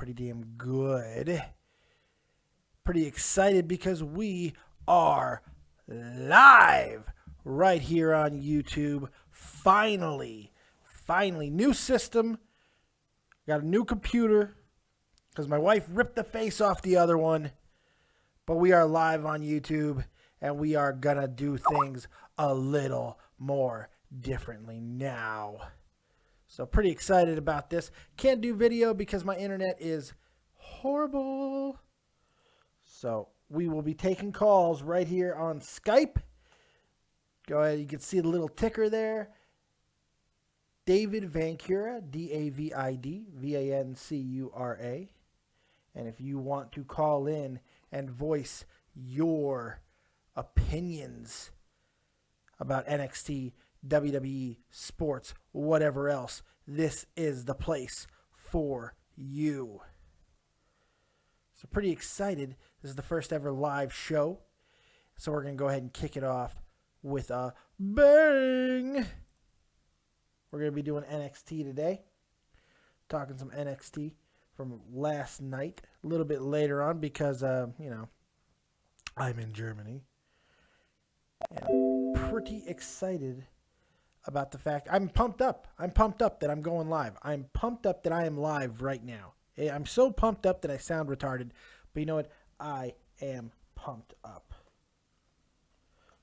pretty damn good. Pretty excited because we are live right here on YouTube. Finally, new system. Got a new computer because my wife ripped the face off the other one. But we are live on YouTube, and we are going to do things a little more differently now. So pretty excited about this. Can't do video because my internet is horrible. So we will be taking calls right here on Skype. Go ahead. You can see the little ticker there. David Vancura, David Vancura. And if you want to call in and voice your opinions about NXT, WWE, sports, whatever else, this is the place for you. So pretty excited. This is the first ever live show. So we're going to go ahead and kick it off with a bang. We're going to be doing NXT today. Talking some NXT from last night. A little bit later on because, I'm in Germany. And pretty excited about the fact I'm pumped up. I'm pumped up that I'm going live. I'm pumped up that I am live right now. I'm so pumped up that I sound retarded. But you know what? I am pumped up.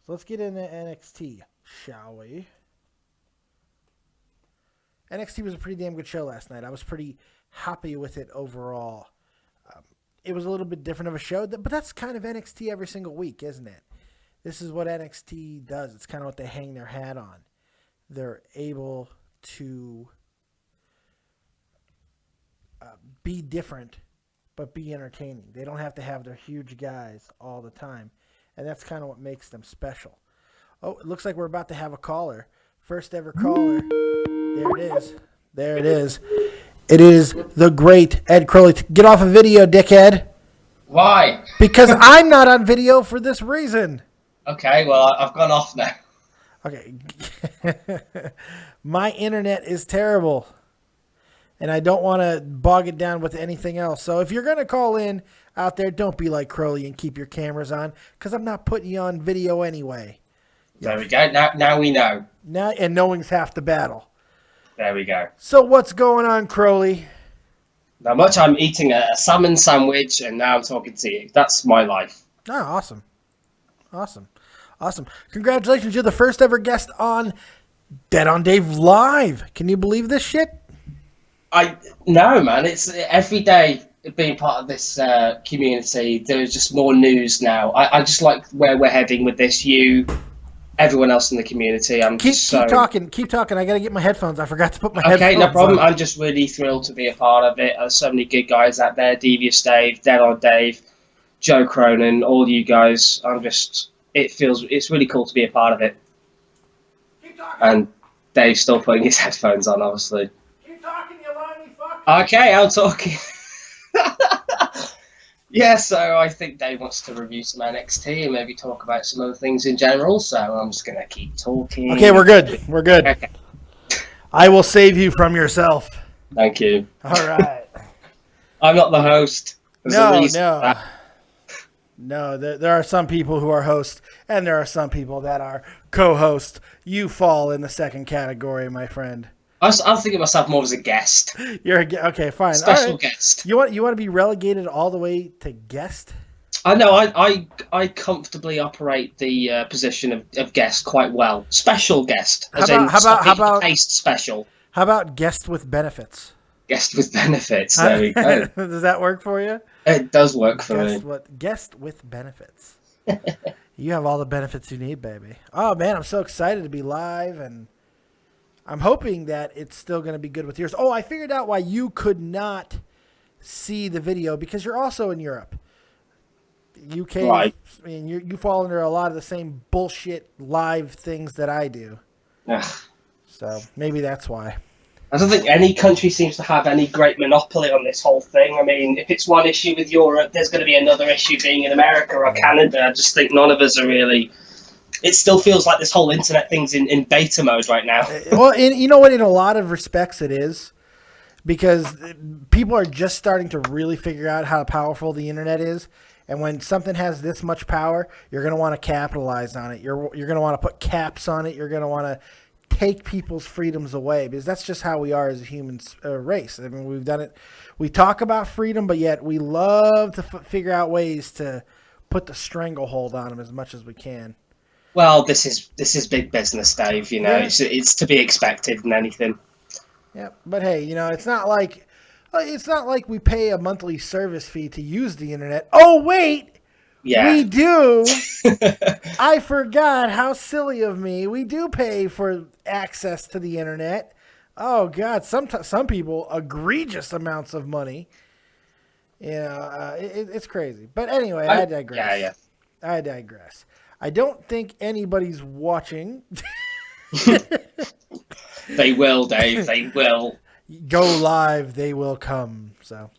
So let's get into NXT, shall we? NXT was a pretty damn good show last night. I was pretty happy with it overall. It was a little bit different of a show, but that's kind of NXT every single week, isn't it? This is what NXT does. It's kind of what they hang their hat on. They're able to be different, but be entertaining. They don't have to have their huge guys all the time, and that's kind of what makes them special. Oh, it looks like we're about to have a caller. First ever caller. There it is. There it is. It is the great Ed Crowley. Get off a video, dickhead. Why? Because I'm not on video for this reason. Okay, well, I've gone off now. Okay. My internet is terrible. And I don't want to bog it down with anything else. So if you're going to call in out there, don't be like Crowley and keep your cameras on. Because I'm not putting you on video anyway. There we go. Now we know. Now, and knowing's half the battle. There we go. So what's going on, Crowley? Not much. I'm eating a salmon sandwich, and now I'm talking to you. That's my life. Oh, awesome. Awesome. Congratulations. You're the first ever guest on Dead on Dave Live. Can you believe this shit? No, man. It's every day being part of this community. There's just more news now. I just like where we're heading with this. You, everyone else in the community. Keep talking. I got to get my headphones. I forgot to put my headphones on. Okay, no problem. I'm just really thrilled to be a part of it. There's so many good guys out there. Devious Dave, Dead on Dave, Joe Cronin, all you guys. It's really cool to be a part of it. Keep talking. And Dave's still putting his headphones on, obviously. Keep talking, you limey fuck. Okay, I'm talking. Yeah, so I think Dave wants to review some NXT and maybe talk about some other things in general, so I'm just going to keep talking. Okay, we're good. Okay. I will save you from yourself. Thank you. All right. I'm not the host. No, there are some people who are hosts, and there are some people that are co-hosts. You fall in the second category, my friend. I'm thinking of myself more as a guest. Okay, fine. Special guest. You want to be relegated all the way to guest? I know. I comfortably operate the position of guest quite well. Special guest. How about taste special? How about guest with benefits? Guest with benefits. There we go. Does that work for you? It does work for me. Guest with benefits. You have all the benefits you need, baby. Oh man, I'm so excited to be live, and I'm hoping that it's still going to be good with yours. Oh, I figured out why you could not see the video, because you're also in Europe. UK, right. I mean, you fall under a lot of the same bullshit live things that I do. Ugh. So maybe that's why. I don't think any country seems to have any great monopoly on this whole thing. I mean, if it's one issue with Europe, there's going to be another issue being in America or Canada. I just think none of us are really... It still feels like this whole internet thing's in beta mode right now. Well, you know what? In a lot of respects, it is. because people are just starting to really figure out how powerful the internet is. And when something has this much power, you're going to want to capitalize on it. You're going to want to put caps on it. You're going to want to take people's freedoms away, because that's just how we are as a human race. I mean, we've done it. We talk about freedom, but yet we love to figure out ways to put the stranglehold on them as much as we can. Well, this is big business, Dave. You know, Yeah. it's to be expected than anything. Yeah, but hey, it's not like we pay a monthly service fee to use the internet. Oh wait, Yeah. we do. I forgot. How silly of me. We do pay for access to the internet. Oh God, some people egregious amounts of money. Yeah, it's crazy. But anyway, I digress. Yeah. I digress. I don't think anybody's watching. They will, Dave. They will. Go live, they will come. So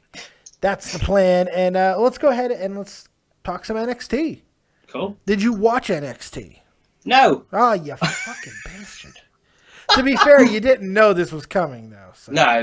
that's the plan. And let's go ahead and let's talk some NXT. Cool. Did you watch NXT? No. Oh, you fucking bastard. To be fair, you didn't know this was coming, though. So. No.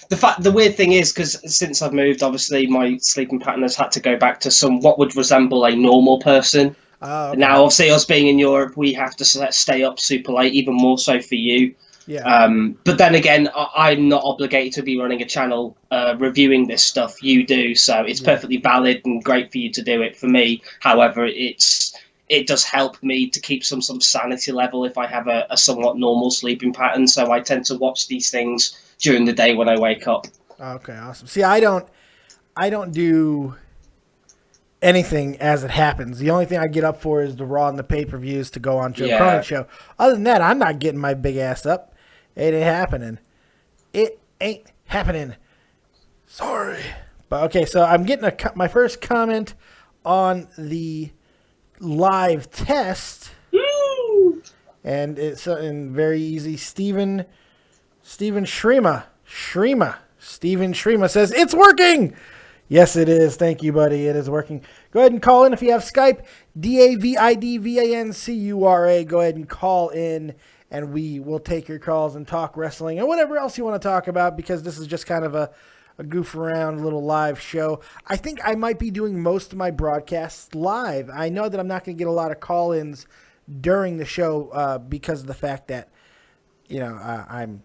The weird thing is, because since I've moved, obviously my sleeping pattern has had to go back to what would resemble a normal person. Okay. Now, obviously, us being in Europe, we have to stay up super late, even more so for you. Yeah. But then again, I'm not obligated to be running a channel reviewing this stuff. You do, so it's perfectly valid and great for you to do it. For me, however, it does help me to keep some sanity level if I have a somewhat normal sleeping pattern. So I tend to watch these things during the day when I wake up. Okay, awesome. See, I don't do anything as it happens. The only thing I get up for is the Raw and the pay-per-views to go on Joe Cronin's show. Other than that, I'm not getting my big ass up. It ain't happening. It ain't happening. Sorry. But okay, so I'm getting my first comment on the live test. Woo! And it's very easy. Steven Shrema says, it's working! Yes, it is. Thank you, buddy. It is working. Go ahead and call in if you have Skype. DAVIDVANCURA. Go ahead and call in, and we will take your calls and talk wrestling and whatever else you want to talk about, because this is just kind of a goof around little live show. I think I might be doing most of my broadcasts live. I know that I'm not going to get a lot of call-ins during the show because of the fact that, I'm,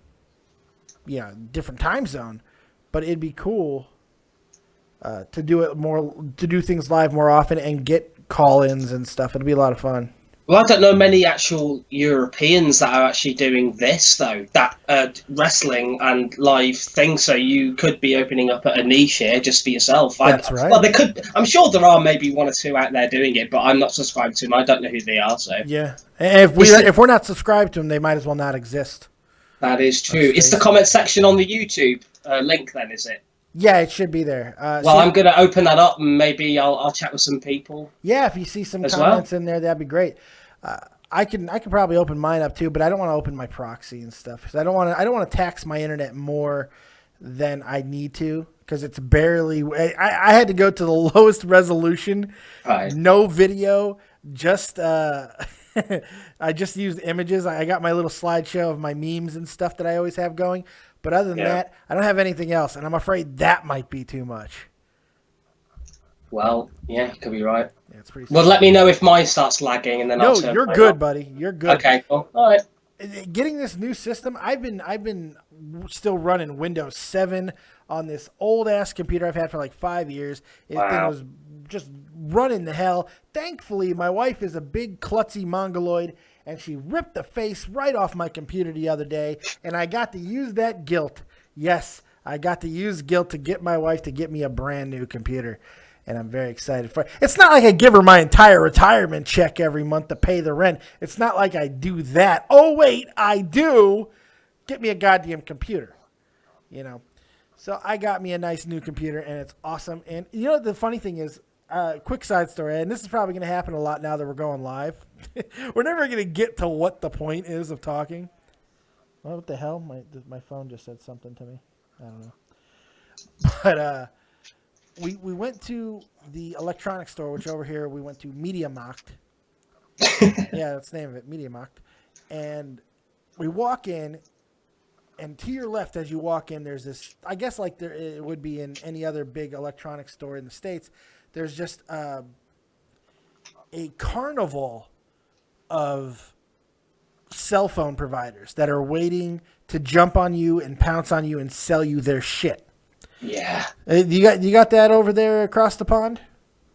different time zone. But it'd be cool to do things live more often and get call-ins and stuff. It'll be a lot of fun. Well, I don't know many actual Europeans that are actually doing this, though, that wrestling and live thing, so you could be opening up a niche here just for yourself. That's right. Well, I'm sure there are maybe one or two out there doing it, but I'm not subscribed to them. I don't know who they are, so... Yeah. And if we're not subscribed to them, they might as well not exist. That is true. It's the comment section on the YouTube link, then, is it? Yeah, it should be there. I'm going to open that up, and maybe I'll chat with some people. Yeah, if you see some comments in there, that'd be great. I can probably open mine up too, but I don't want to open my proxy and stuff, because I don't want to tax my internet more than I need to, because it's barely. I had to go to the lowest resolution, no video, just I just used images. I got my little slideshow of my memes and stuff that I always have going. But other than that, I don't have anything else, and I'm afraid that might be too much. Well, yeah, could be right. Yeah, it's pretty. Well, let me know if mine starts lagging, and then I'll turn. No, you're good, buddy. You're good. Okay, cool. All right. Getting this new system, I've been still running Windows 7 on this old ass computer I've had for like 5 years. It thing was just running the hell. Thankfully, my wife is a big klutzy mongoloid, and she ripped the face right off my computer the other day, and I got to use that guilt. Yes, I got to use guilt to get my wife to get me a brand new computer, and I'm very excited for it. It's not like I give her my entire retirement check every month to pay the rent. It's not like I do that. Oh, wait, I do. Get me a goddamn computer, So I got me a nice new computer, and it's awesome. And the funny thing is, quick side story, and this is probably going to happen a lot now that we're going live. We're never going to get to what the point is of talking. Well, what the hell? My phone just said something to me. I don't know. But we went to the electronics store, which over here we went to MediaMarkt. Yeah, that's the name of it, MediaMarkt. And we walk in, And to your left, as you walk in, there's this. I guess like it would be in any other big electronics store in the States. There's just a carnival of cell phone providers that are waiting to jump on you and pounce on you and sell you their shit. Yeah. You got that over there across the pond?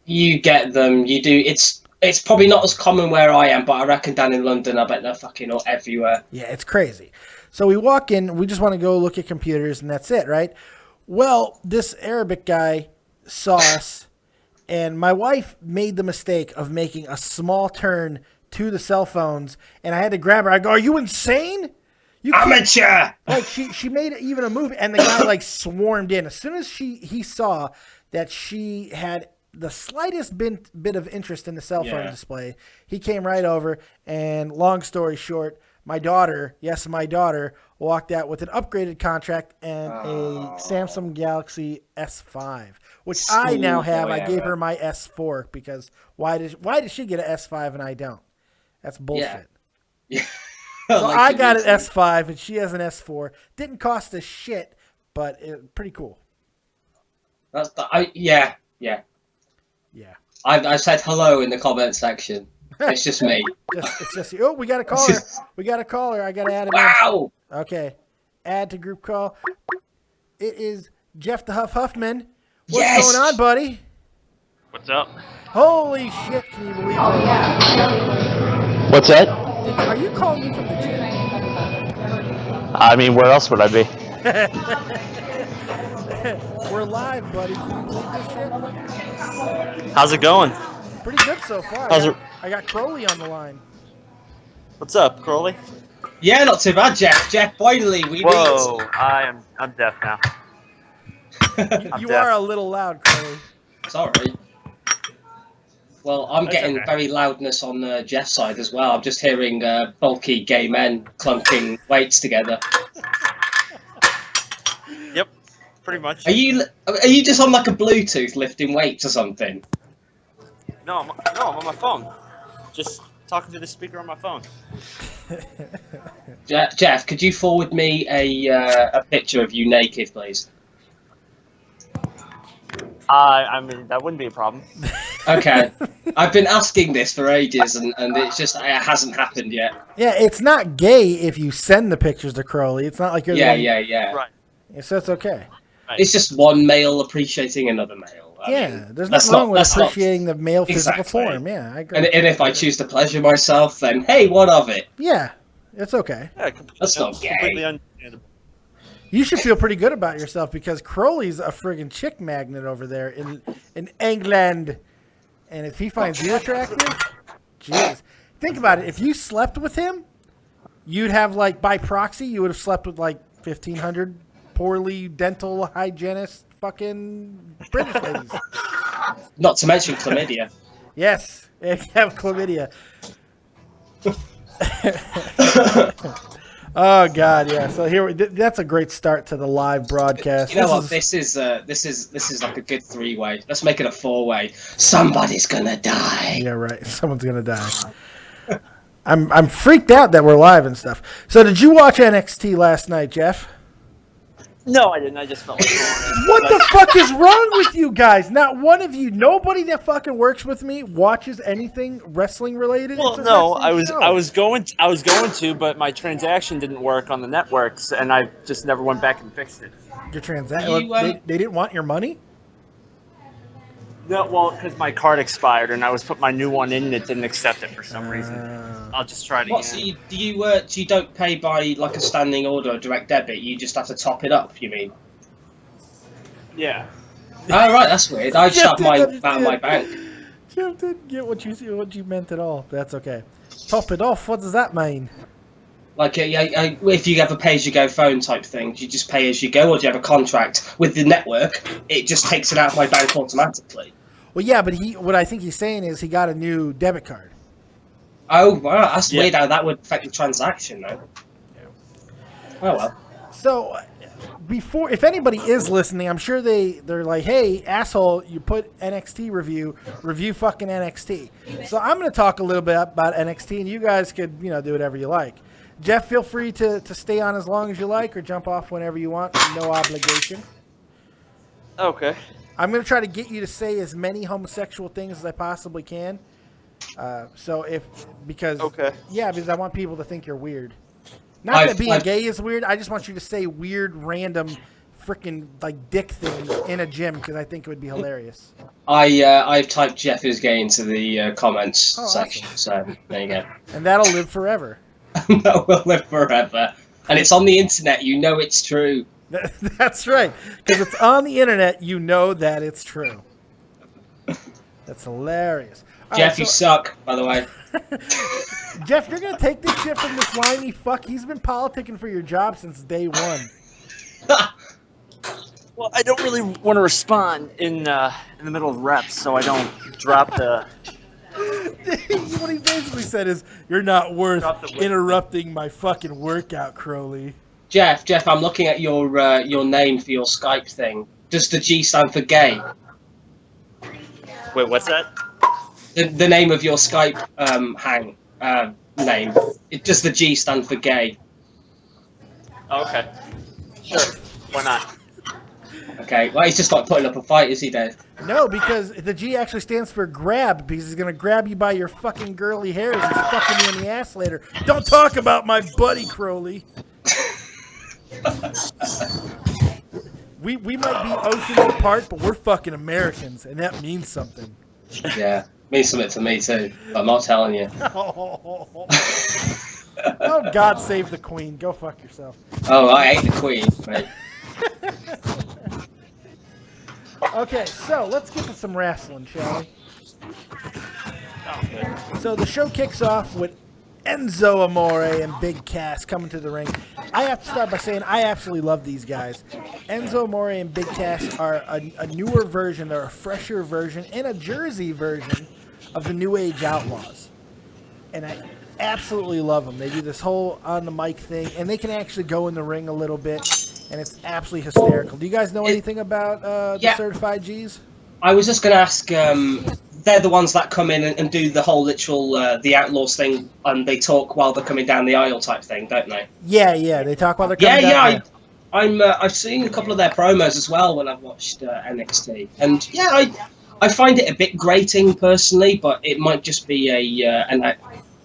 You get them. You do. It's probably not as common where I am, but I reckon down in London, I bet they're fucking all everywhere. Yeah, it's crazy. So we walk in, we just want to go look at computers, and that's it, right? Well, this Arabic guy saw us, and my wife made the mistake of making a small turn to the cell phones, and I had to grab her. I go, "Are you insane? You Amateur!" Like she made even a move, and the guy like swarmed in. As soon as he saw that she had the slightest bit of interest in the cell phone display, he came right over. And long story short, my daughter, walked out with an upgraded contract and a Samsung Galaxy S5, which I now have. I gave her my S4 because why does she get an S5 and I don't? That's bullshit. Yeah. So I got an S5 and she has an S4. Didn't cost us shit, but pretty cool. Yeah. I said hello in the comment section. It's just me. It's just you. Oh, we got a caller. We got a caller. I got to add him Wow. in. Okay. Add to group call. It is Jeff the Huffman. What's going on, buddy? What's up? Holy shit, can you believe it? What's that? Are you calling me from the gym? I mean, where else would I be? We're live, buddy. Can you believe this shit? How's it going? Pretty good so far. I got Crowley on the line. What's up, Crowley? Yeah, not too bad, Jeff. Jeff, finally, we Whoa, I'm deaf now. You are a little loud, Crowley. Sorry. Well, I'm getting very loudness on Jeff's side as well. I'm just hearing bulky gay men clunking weights together. Yep, pretty much. Are you just on like a Bluetooth lifting weights or something? No, I'm on my phone. Just talking to the speaker on my phone. Jeff, could you forward me a picture of you naked, please? I mean, that wouldn't be a problem. Okay. I've been asking this for ages, and it hasn't happened yet. Yeah, it's not gay if you send the pictures to Crowley. It's not like you're Yeah. Right. So it's okay. Right. It's just one male appreciating another male. I mean, there's nothing wrong with appreciating the male physical form. Yeah, I agree. And if I choose to pleasure myself, then hey, what of it? Yeah, it's okay. Yeah, That's not gay. Completely understandable. You should feel pretty good about yourself because Crowley's a friggin' chick magnet over there in England. And if he finds you attractive, jeez. Think about it. If you slept with him, you'd have, like, by proxy, you would have slept with, like, 1,500 poorly dental hygienist fucking British ladies. Not to mention chlamydia. Yes, you have chlamydia. Oh God, yeah. So that's a great start to the live broadcast. You know what? This is like a good 3-way. Let's make it a 4-way. Somebody's gonna die. Yeah, right. Someone's gonna die. I'm freaked out that we're live and stuff. So did you watch NXT last night, Jeff? No, I didn't. I just felt like What the fuck is wrong with you guys? Not one of you, nobody that fucking works with me watches anything wrestling related. Well, no, I was going to, but my transaction didn't work on the networks, and I just never went back and fixed it. Your transaction? They didn't want your money? No, well, because my card expired, and I was put my new one in, and it didn't accept it for some reason. I'll just try it again. So you don't pay by like a standing order or direct debit? You just have to top it up. You mean? Yeah. Oh right, that's weird. I just have mine out of my bank. Jeff didn't get what you meant at all. That's okay. Top it off. What does that mean? Like if you have a pay-as-you-go phone type thing, do you just pay as you go, or do you have a contract with the network? It just takes it out of my bank automatically. Well, yeah, but what I think he's saying is he got a new debit card. Oh wow, that's weird how that would affect the transaction, though. Yeah. Oh well. So, if anybody is listening, I'm sure they're like, hey, asshole, you put NXT review fucking NXT. So I'm going to talk a little bit about NXT, and you guys could, do whatever you like. Jeff, feel free to stay on as long as you like or jump off whenever you want. No obligation. Okay. I'm going to try to get you to say as many homosexual things as I possibly can. Because I want people to think you're weird. Not that being gay is weird. I just want you to say weird, random, freaking like dick things in a gym because I think it would be hilarious. I've typed Jeff is gay into the comments section, awesome. so there you go. And that'll live forever. That will live forever, and it's on the internet. You know it's true. That's right, because it's on the internet. You know that it's true. That's hilarious. Jeff, you suck, by the way. Jeff, you're gonna take this shit from this slimy fuck. He's been politicking for your job since day one. Well, I don't really want to respond in the middle of reps, so I don't drop the. What he basically said is, "You're not worth interrupting my fucking workout, Crowley." Jeff, I'm looking at your name for your Skype thing. Does the G stand for gay? Wait, what's that? The name of your Skype name. Does the G stand for gay? Oh, okay. Sure. Why not? Okay. Well, he's just like putting up a fight, is he, Dave? No, because the G actually stands for grab, because he's going to grab you by your fucking girly hairs and fucking you in the ass later. Don't talk about my buddy, Crowley. We might be oceans apart, but we're fucking Americans, and that means something. Yeah, means something to me too. But I'm not telling you. Oh, God save the Queen. Go fuck yourself. Oh, I hate the Queen, mate. Okay, so let's get to some wrestling, shall we? So the show kicks off with Enzo Amore and Big Cass coming to the ring. I have to start by saying I absolutely love these guys. Enzo Amore and Big Cass are a newer version, they're a fresher version, and a Jersey version of the New Age Outlaws. And I absolutely love them. They do this whole on the mic thing, and they can actually go in the ring a little bit, and it's absolutely hysterical. Do you guys know anything about the Certified G's? I was just going to ask, they're the ones that come in and do the whole literal, the Outlaws thing, and they talk while they're coming down the aisle type thing, don't they? Yeah, they talk while they're coming down. I've seen a couple of their promos as well when I've watched NXT, and yeah, I find it a bit grating personally, but it might just be an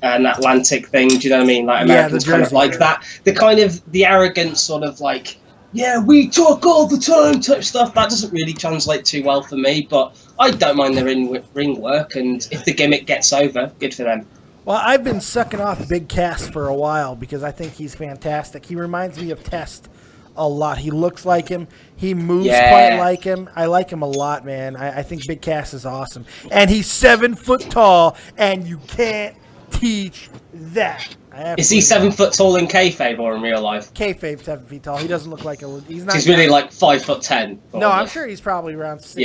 Atlantic thing. Do you know what I mean? Like Americans kind of like that. The arrogant sort of like, yeah, we talk all the time type stuff. That doesn't really translate too well for me, but I don't mind their ring work, and if the gimmick gets over, good for them. Well, I've been sucking off Big Cass for a while because I think he's fantastic. He reminds me of Test a lot. He looks like him. He moves quite like him. I like him a lot, man. I think Big Cass is awesome. And he's 7 foot tall, and you can't teach that. Is he 7 foot tall in kayfabe or in real life? Kayfabe 7 feet tall. He doesn't look like a. He's not. He's really like 5'10". Probably. No, I'm sure he's probably around 6'8".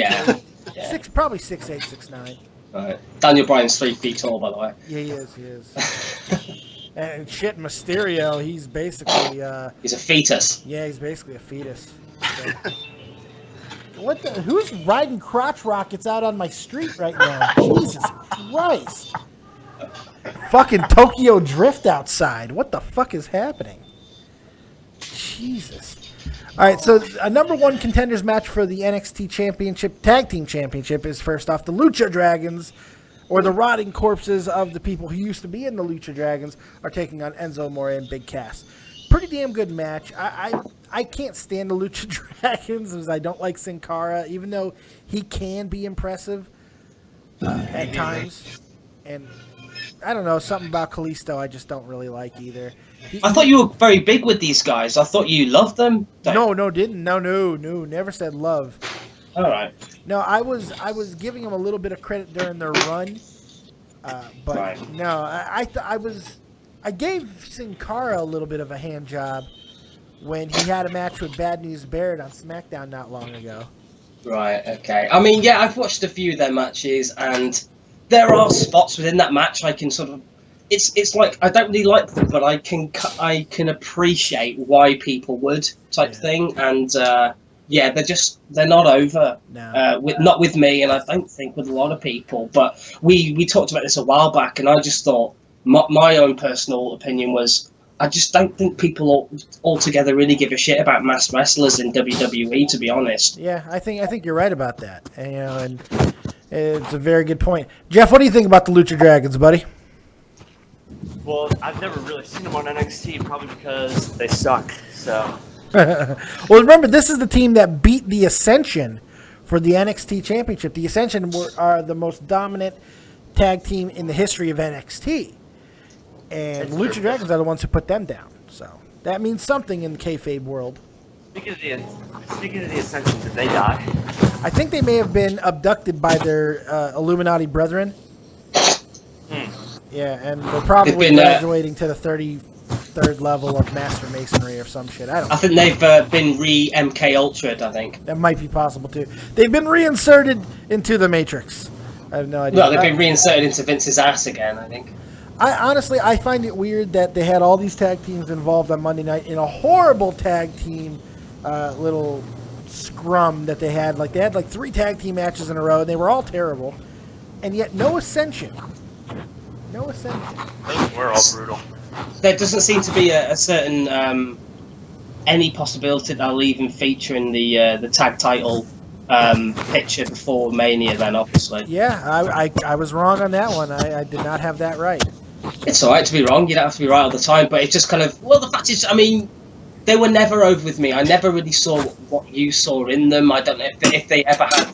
Yeah. Probably 6'8", 6'9". Right. Daniel Bryan's 3 feet tall, by the way. Yeah, he is. And shit, Mysterio, he's basically. He's a fetus. Yeah, he's basically a fetus. So. What the? Who's riding crotch rockets out on my street right now? Jesus Christ. Fucking Tokyo Drift outside. What the fuck is happening? Jesus. All right, so a number one contenders match for the NXT Championship, Tag Team Championship is first off the Lucha Dragons, or the rotting corpses of the people who used to be in the Lucha Dragons, are taking on Enzo Amore and Big Cass. Pretty damn good match. I can't stand the Lucha Dragons because I don't like Sin Cara, even though he can be impressive at times. And I don't know, something about Kalisto I just don't really like either. I thought you were very big with these guys. I thought you loved them. No, never said love. All right. No, I was giving them a little bit of credit during their run, but right. No, I gave Sin Cara a little bit of a hand job when he had a match with Bad News Barrett on SmackDown not long ago. Right. Okay. I mean, yeah, I've watched a few of their matches, and there are spots within that match I can sort of. It's like I don't really like them, but I can appreciate why people would type thing, and yeah, they're not over. No. Not with me, and I don't think with a lot of people. But we talked about this a while back, and I just thought my own personal opinion was I just don't think people altogether really give a shit about masked wrestlers in WWE, to be honest. Yeah, I think you're right about that. And it's a very good point. Jeff, what do you think about the Lucha Dragons, buddy? Well, I've never really seen them on NXT, probably because they suck. So. Well, remember, this is the team that beat the Ascension for the NXT Championship. The Ascension are the most dominant tag team in the history of NXT. And Lucha Dragons are the ones who put them down. So that means something in the kayfabe world. Speaking of the Ascension, did they die? I think they may have been abducted by their Illuminati brethren. Yeah, and they're probably graduating to the 33rd level of Master Masonry or some shit. I think they've been re-MK Ultra'd, I think. That might be possible, too. They've been reinserted into the Matrix. I have no idea. No, they've been reinserted into Vince's ass again, I think. Honestly, I find it weird that they had all these tag teams involved on Monday night in a horrible tag team little scrum that they had. Like, they had like 3 tag team matches in a row, and they were all terrible. And yet, no Ascension. No Ascension. Those were all brutal. There doesn't seem to be a certain any possibility that I'll even feature in the tag title picture before Mania. Then obviously, yeah, I was wrong on that one. I did not have that right. It's all right to be wrong. You don't have to be right all the time. But it's just kind of the fact is, I mean, they were never over with me. I never really saw what you saw in them. I don't know if they ever had,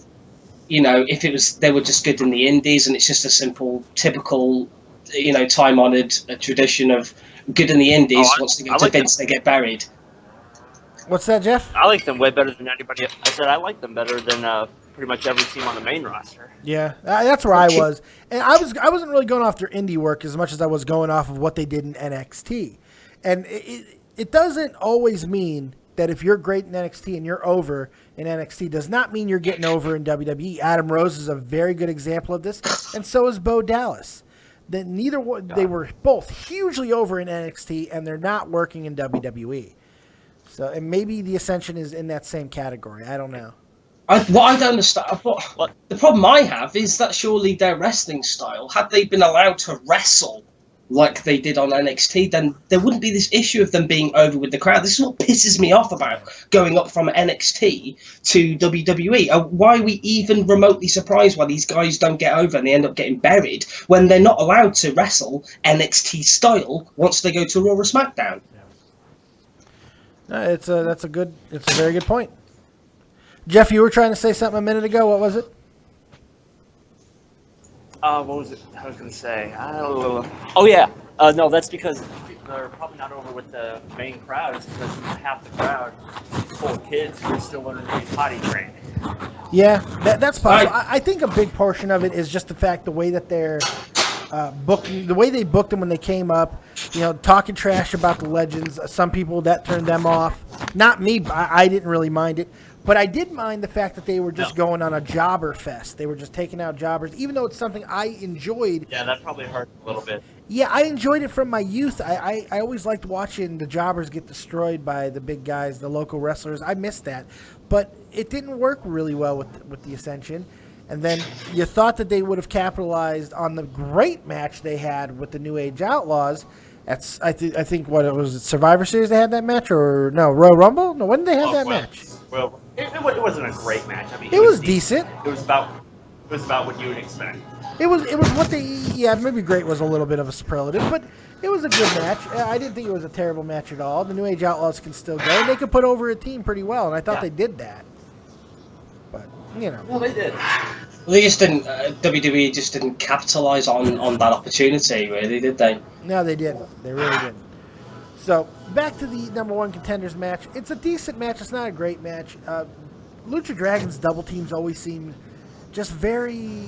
if it was they were just good in the indies and it's just a simple, typical, time-honoured tradition of good in the indies. Once they get to Vince, they get buried. What's that, Jeff? I like them way better than anybody. I said I like them better than pretty much every team on the main roster. Yeah, that's where I was, and I wasn't really going off their indie work as much as I was going off of what they did in NXT, and it doesn't always mean that if you're great in NXT and you're over in NXT does not mean you're getting over in WWE. Adam Rose is a very good example of this, and so is Bo Dallas. That they were both hugely over in NXT, and they're not working in WWE. So, and maybe the Ascension is in that same category. I don't know. What I don't understand, the problem I have is that surely their wrestling style, had they been allowed to wrestle like they did on NXT, then there wouldn't be this issue of them being over with the crowd. This is what pisses me off about going up from NXT to WWE. Why are we even remotely surprised why these guys don't get over and they end up getting buried when they're not allowed to wrestle NXT style once they go to Raw or SmackDown? It's a very good point. Jeff, you were trying to say something a minute ago. What was it? What was it? I was going to say. Oh yeah. No, that's because they're probably not over with the main crowd. It's because half the crowd is full of kids who are still learning to be potty trained. Yeah, that's possible. I think a big portion of it is just the fact the way that they're booking, the way they booked them when they came up. Talking trash about the legends. Some people that turned them off. Not me. I didn't really mind it. But I did mind the fact that they were just going on a jobber fest. They were just taking out jobbers, even though it's something I enjoyed. Yeah, that probably hurt a little bit. Yeah, I enjoyed it from my youth. I always liked watching the jobbers get destroyed by the big guys, the local wrestlers. I missed that. But it didn't work really well with the Ascension. And then you thought that they would have capitalized on the great match they had with the New Age Outlaws. I think what it was, Survivor Series they had that match, or no, Royal Rumble? No, when did they have that match? Well, it wasn't a great match. I mean, it was decent. It was about what you would expect. It was what maybe great was a little bit of a superlative, but it was a good match. I didn't think it was a terrible match at all. The New Age Outlaws can still go, and they could put over a team pretty well, and I thought they did that. But well, they did. Well, they just didn't. WWE just didn't capitalize on that opportunity, really, did they? No, they didn't. They really didn't. So back to the number one contenders match. It's a decent match. It's not a great match. Lucha Dragons double teams always seem just very.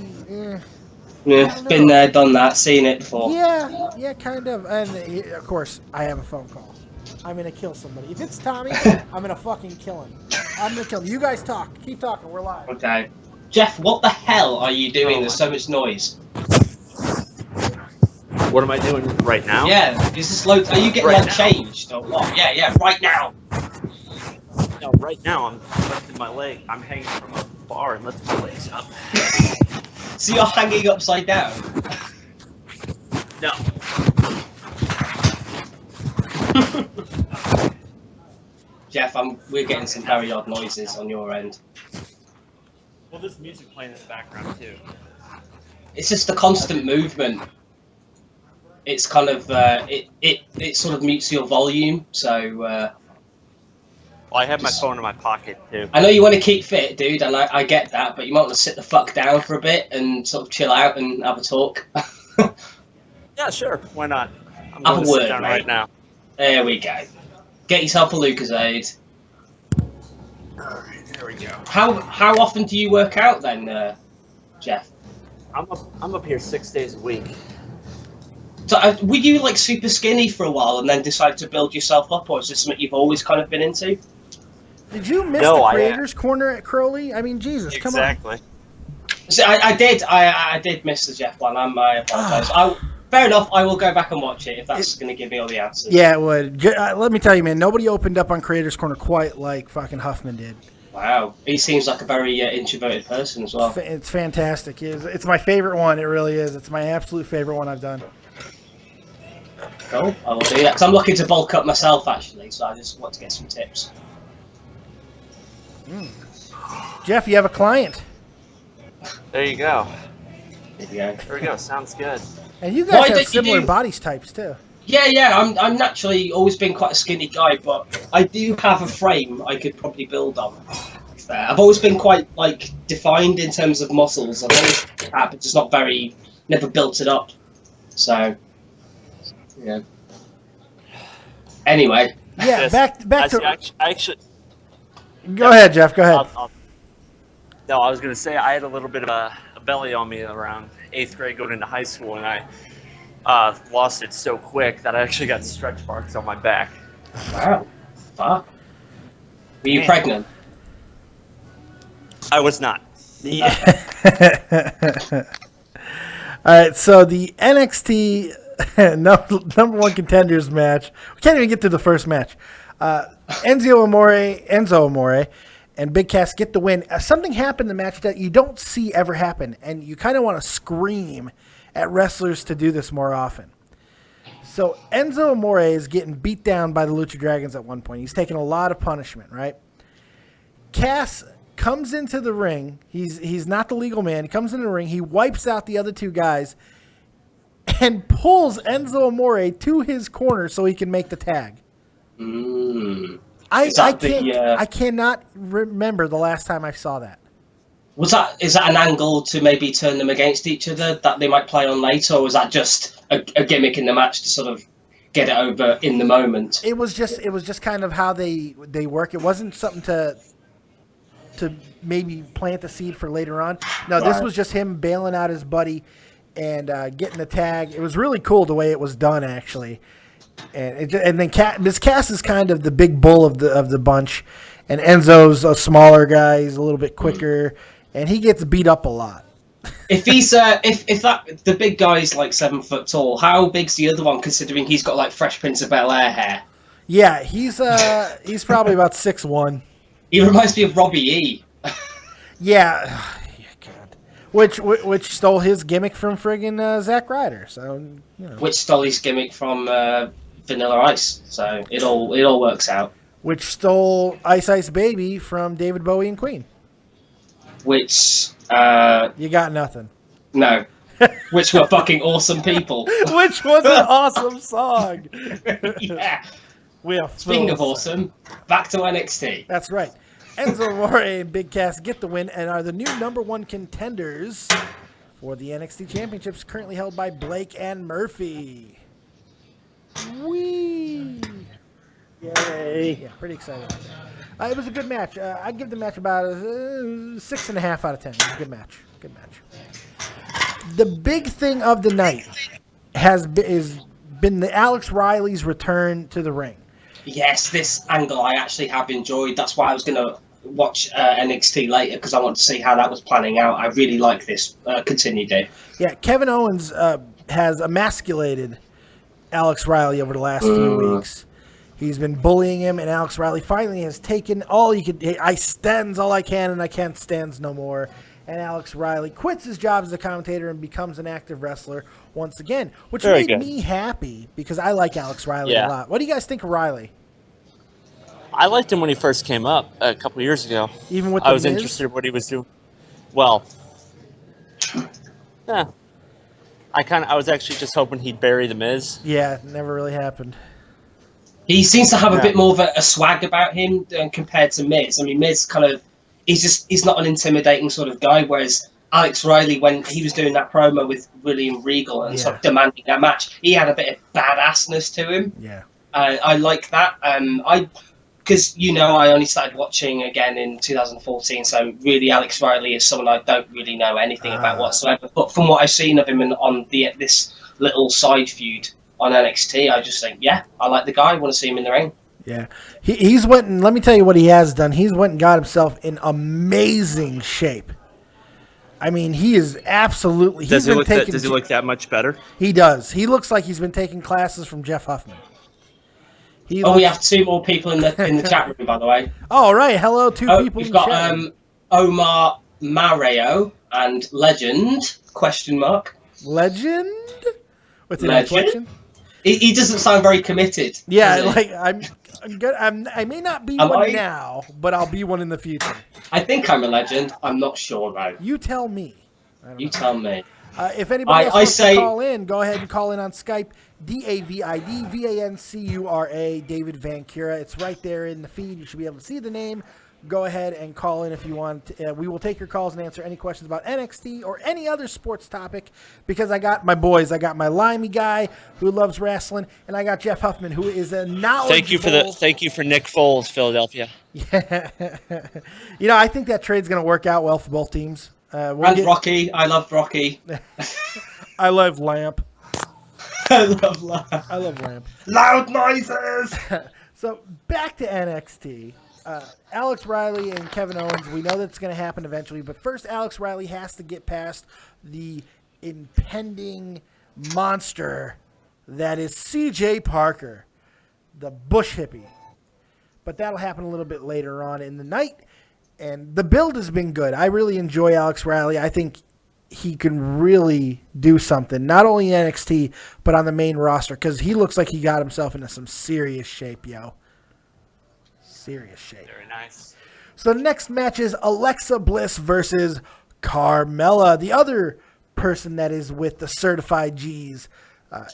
Yeah, been there, done that, seen it before. Yeah, kind of. And of course, I have a phone call. I'm gonna kill somebody. If it's Tommy, I'm gonna fucking kill him. I'm gonna kill him. You guys talk. Keep talking. We're live. Okay. Jeff, what the hell are you doing? There's so much noise. What am I doing right now? Yeah, is this load? Are you getting changed or what? Yeah, right now. No, right now I'm lifting my leg. I'm hanging from a bar and lifting my legs up. So you're hanging upside down? No. Jeff, we're getting some very odd noises on your end. Well, there's music playing in the background too. It's just the constant movement. It's kind of it sort of mutes your volume. So Well, I have my phone in my pocket too. I know you want to keep fit, dude, and I get that, but you might want to sit the fuck down for a bit and sort of chill out and have a talk. Yeah, sure. Why not? I'm Have going a to word, sit down mate. right now. There we go. Get yourself a Lucozade. Alright, there we go. How often do you work out then, Jeff? I'm up here 6 days a week. So were you like super skinny for a while and then decided to build yourself up, or is this something you've always kind of been into? Did you miss No, the I- Creators Corner at Crowley? I mean, Jesus, come on. Exactly. So I did miss the Jeff one. I apologise. Fair enough. I will go back and watch it if that's going to give me all the answers. Yeah, it would. Let me tell you, man, nobody opened up on Creators Corner quite like fucking Huffman did. Wow, he seems like a very introverted person as well. It's fantastic. It's my favorite one. It really is. It's my absolute favorite one I've done. Cool. I will do that because I'm looking to bulk up myself actually, so I just want to get some tips. Jeff, you have a client. There you go. There you go. There we go. Sounds good. And you Why guys have don't you similar do- body types, too. Yeah. I'm naturally always been quite a skinny guy, but I do have a frame I could probably build on. I've always been quite like defined in terms of muscles. I've always had, but just never built it up. So, yeah. Anyway, Yeah, Yes. back I to... actually. Go ahead, Jeff. Go ahead. No, I was going to say I had a little bit of a belly on me around 8th grade going into high school, and I lost it so quick that I actually got stretch marks on my back. wow, fuck. Were you Man. pregnant? I was not. Yeah. All right, so the NXT number one contenders match. We can't even get to the first match. Enzo Amore, and Big Cass get the win. Something happened in the match that you don't see ever happen, and you kind of want to scream at wrestlers to do this more often. So Enzo Amore is getting beat down by the Lucha Dragons at one point. He's taking a lot of punishment, right? Cass comes into the ring. He's not the legal man. He comes in the ring. He wipes out the other two guys and pulls Enzo Amore to his corner so he can make the tag. I cannot remember the last time I saw that. Is that an angle to maybe turn them against each other that they might play on later, or was that just a gimmick in the match to sort of get it over in the moment? It was just kind of how they work. It wasn't something to maybe plant the seed for later on. No, this was just him bailing out his buddy and getting the tag. It was really cool the way it was done, actually. And then Miss Cass is kind of the big bull of the bunch, and Enzo's a smaller guy. He's a little bit quicker, and he gets beat up a lot. If he's the big guy's like 7 foot tall, how big's the other one? Considering he's got like Fresh Prince of Bel-Air hair. Yeah, he's probably about 6'1". He reminds me of Robbie E. Yeah, God. Which stole his gimmick from friggin' Zack Ryder. So you know. Which stole his gimmick from Vanilla Ice. So it all works out. Which stole Ice Ice Baby from David Bowie and Queen. Which You got nothing. no. Which were fucking awesome people. Which was an awesome song. Yeah. We are Speaking of full awesome, back to NXT. That's right. Enzo Amore and Big Cass get the win and are the new number one contenders for the NXT Championships, currently held by Blake and Murphy. Whee! Yay. Yeah, pretty excited about that. It was a good match. I'd give the match about a 6.5 out of 10. It was a good match. Good match. The big thing of the night has been the Alex Riley's return to the ring. Yes, this angle I actually have enjoyed. That's why I was going to watch NXT later, because I want to see how that was planning out. I really like this. Continue, Dave. Yeah, Kevin Owens has emasculated Alex Riley over the last few weeks. He's been bullying him, and Alex Riley finally has taken all he could. I stands all I can, and I can't stands no more. And Alex Riley quits his job as a commentator and becomes an active wrestler once again, which made me happy because I like Alex Riley a lot. What do you guys think of Riley? I liked him when he first came up a couple years ago. Even with I the was Miz? interested in what he was doing. Well, yeah. I was actually just hoping he'd bury the Miz. Yeah, never really happened. He seems to have a Yeah. bit more of a swag about him compared to Miz. I mean, Miz kind of he's not an intimidating sort of guy, whereas Alex Riley, when he was doing that promo with William Regal and sort of demanding that match, he had a bit of badassness to him. Yeah. I like that. Because I only started watching again in 2014, so really Alex Riley is someone I don't really know anything about whatsoever. But from what I've seen of him on this little side feud on NXT, I just think, yeah, I like the guy. I want to see him in the ring. Yeah. He's went and let me tell you what he has done. He's went and got himself in amazing shape. I mean, he is absolutely. Does he look that much better? He does. He looks like he's been taking classes from Jeff Huffman. We have 2 more people in the chat room, by the way. Oh, right. Hello, 2 people. We've got Omar Mareo and Legend ? Legend with an Legend? inflection. He doesn't sound very committed. Yeah, like I'm good. I may not be one now, but I'll be one in the future. I think I'm a legend. I'm not sure though. You tell me. You tell me. If anybody else wants to call in, go ahead and call in on Skype. DAVIDVANCURA, David Vancura. It's right there in the feed. You should be able to see the name. Go ahead and call in if you want. We will take your calls and answer any questions about NXT or any other sports topic because I got my boys. I got my limey guy who loves wrestling, and I got Jeff Huffman who is a knowledgeable. Thank you for Nick Foles, Philadelphia. Yeah, I think that trade's going to work out well for both teams. Rocky, I love Rocky. I love Lamp. I love Lamp. Loud noises. So back to NXT. Alex Riley and Kevin Owens, we know that's going to happen eventually, but first Alex Riley has to get past the impending monster that is CJ Parker, the bush hippie. But that'll happen a little bit later on in the night, and the build has been good. I really enjoy Alex Riley. I think he can really do something, not only in NXT, but on the main roster, because he looks like he got himself into some serious shape, yo. Serious shape. Very nice. So the next match is Alexa Bliss versus Carmella, the other person that is with the Certified G's,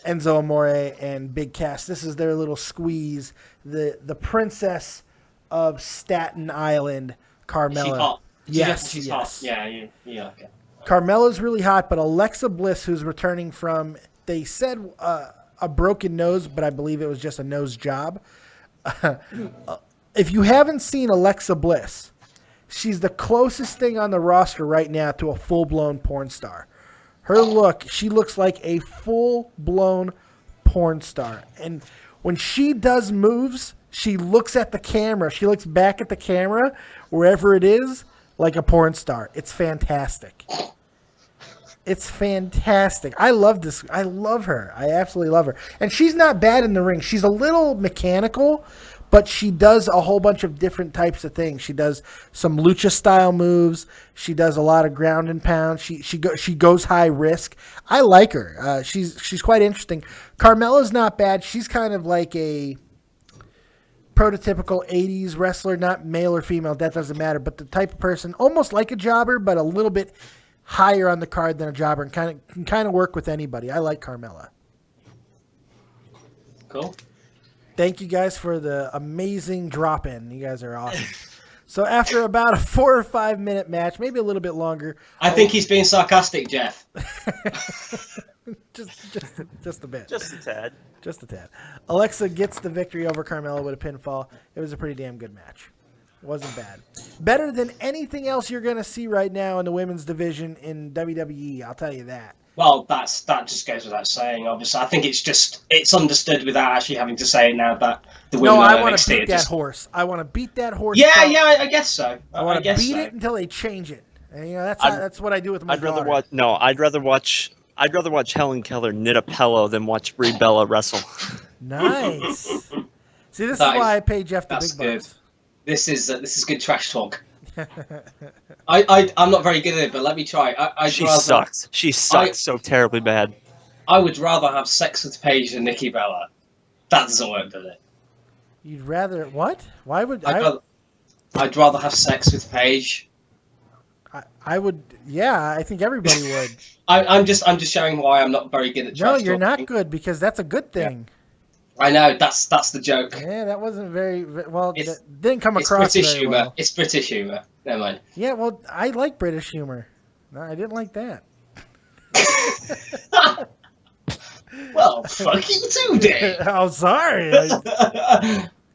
Enzo Amore and Big Cass. This is their little squeeze. The princess of Staten Island, Carmella. She's hot. Yes, hot. Yeah, okay. Carmella's really hot, but Alexa Bliss, who's returning from, they said a broken nose, but I believe it was just a nose job. If you haven't seen Alexa Bliss, she's the closest thing on the roster right now to a full-blown porn star. Her look, she looks like a full-blown porn star. And when she does moves, she looks at the camera. She looks back at the camera, wherever it is, like a porn star. It's fantastic. It's fantastic. I love this. I love her. I absolutely love her. And she's not bad in the ring. She's a little mechanical, but she does a whole bunch of different types of things. She does some lucha-style moves. She does a lot of ground and pound. She goes high risk. I like her. She's quite interesting. Carmella's not bad. She's kind of like a prototypical 80s wrestler, not male or female. That doesn't matter. But the type of person, almost like a jobber, but a little bit higher on the card than a jobber, and can kind of work with anybody. I like Carmella. Cool. Thank you guys for the amazing drop-in. You guys are awesome. So after about a 4 or 5 minute match, maybe a little bit longer. I think he's being sarcastic, Jeff. just a bit. Just a tad. Just a tad. Alexa gets the victory over Carmella with a pinfall. It was a pretty damn good match. It wasn't bad. Better than anything else you're going to see right now in the women's division in WWE. I'll tell you that. Well, that just goes without saying. Obviously, I think it's understood without actually having to say it now that the women. No, I want to beat that horse. I want to beat that horse. Yeah, I guess so. I want to beat it until they change it. And that's what I do with my daughter. I'd rather watch Helen Keller knit a pillow than watch Brie Bella wrestle. Nice. See, this is why I pay Jeff the big bucks. This is good trash talk. I'm not very good at it, but let me try. She sucks. She sucks so terribly bad. I would rather have sex with Paige than Nikki Bella. That doesn't work, does it? You'd rather what? Why would I'd rather have sex with Paige. I would. Yeah, I think everybody would. I'm just showing why I'm not very good at trash No, you're talking. not good because that's a good thing. I know that's the joke. Yeah, that wasn't very well. It's- That didn't come It's across British very humor. well. It's British humor. Never mind. Yeah, well, I like British humor. No, I didn't like that. Well, fuck you too, Dave. I'm sorry.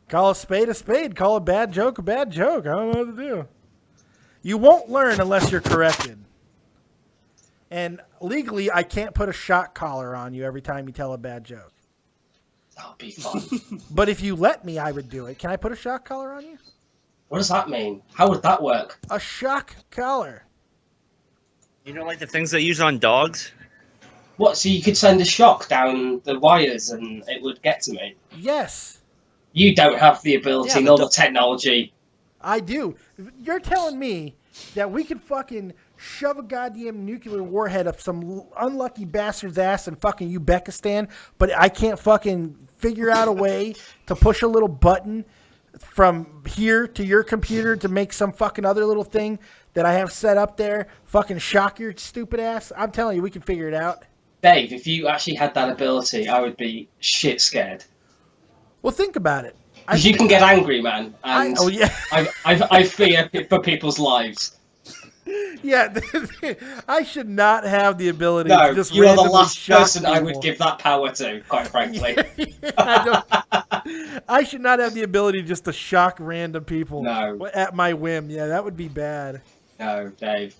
Call a spade. Call a bad joke a bad joke. I don't know what to do. You won't learn unless you're corrected. And legally, I can't put a shock collar on you every time you tell a bad joke. That'll be fun. But if you let me, I would do it. Can I put a shock collar on you? What does that mean? How would that work? A shock collar. You know, like the things they use on dogs? What? So you could send a shock down the wires and it would get to me? Yes, You don't have the ability, Yeah, nor but the technology. I do. You're telling me that we could fucking shove a goddamn nuclear warhead up some unlucky bastard's ass in fucking Uzbekistan, but I can't fucking figure out a way to push a little button from here to your computer to make some fucking other little thing that I have set up there fucking shock your stupid ass? I'm telling you, we can figure it out. Dave, if you actually had that ability, I would be shit scared. Well, think about it. Because you can get angry, man. And Oh, yeah. I fear for people's lives. Yeah, I should not have the ability No, to just you are the randomly last shock person I would people. give that power to, quite frankly. I should not have the ability just to shock random people No. at my whim. Yeah, that would be bad. No, Dave.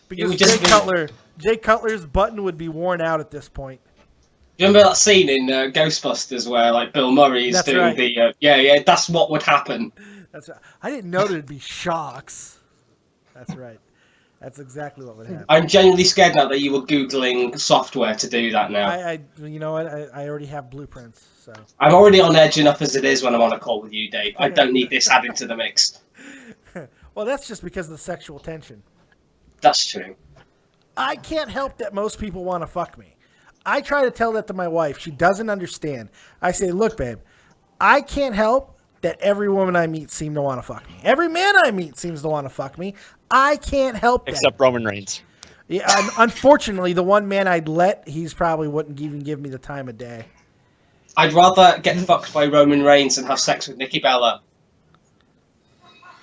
Because would just Jay Cutler's button would be worn out at this point. Do you remember that scene in Ghostbusters where like Bill Murray is That's doing right. the yeah, that's what would happen. That's right. I didn't know there'd be shocks. That's right. That's exactly what would happen. I'm genuinely scared now that you were googling software to do that now. You know what? I already have blueprints. So I'm already on edge enough as it is when I'm on a call with you, Dave. I don't need this added to the mix. well, that's just because of the sexual tension. That's true. I can't help that most people want to fuck me. I try to tell that to my wife. She doesn't understand. I say, look, babe, I can't help that every woman I meet seems to want to fuck me. Every man I meet seems to want to fuck me. I can't help that. Except Roman Reigns. Yeah, unfortunately, the one man I'd let, he's probably wouldn't even give me the time of day. I'd rather get fucked by Roman Reigns and have sex with Nikki Bella.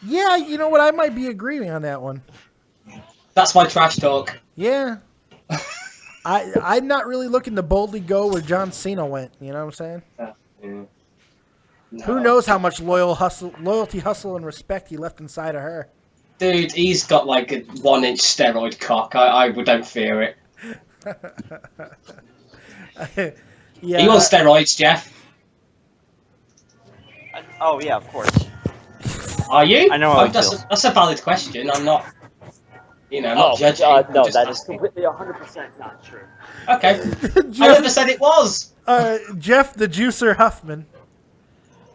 Yeah, you know what? I might be agreeing on that one. That's my trash talk. Yeah. I'm not really looking to boldly go where John Cena went. You know what I'm saying? No. Who knows how much loyalty, hustle, and respect he left inside of her? Dude, he's got like a 1-inch steroid cock. I don't fear it. Yeah. Are you on steroids, Jeff? Oh, yeah, of course. Are you? I know how it that's feels. that's a valid question. I'm not, not judging. No, Just that is asking. completely 100% not true. Okay. I never said it was. Jeff the Juicer Huffman.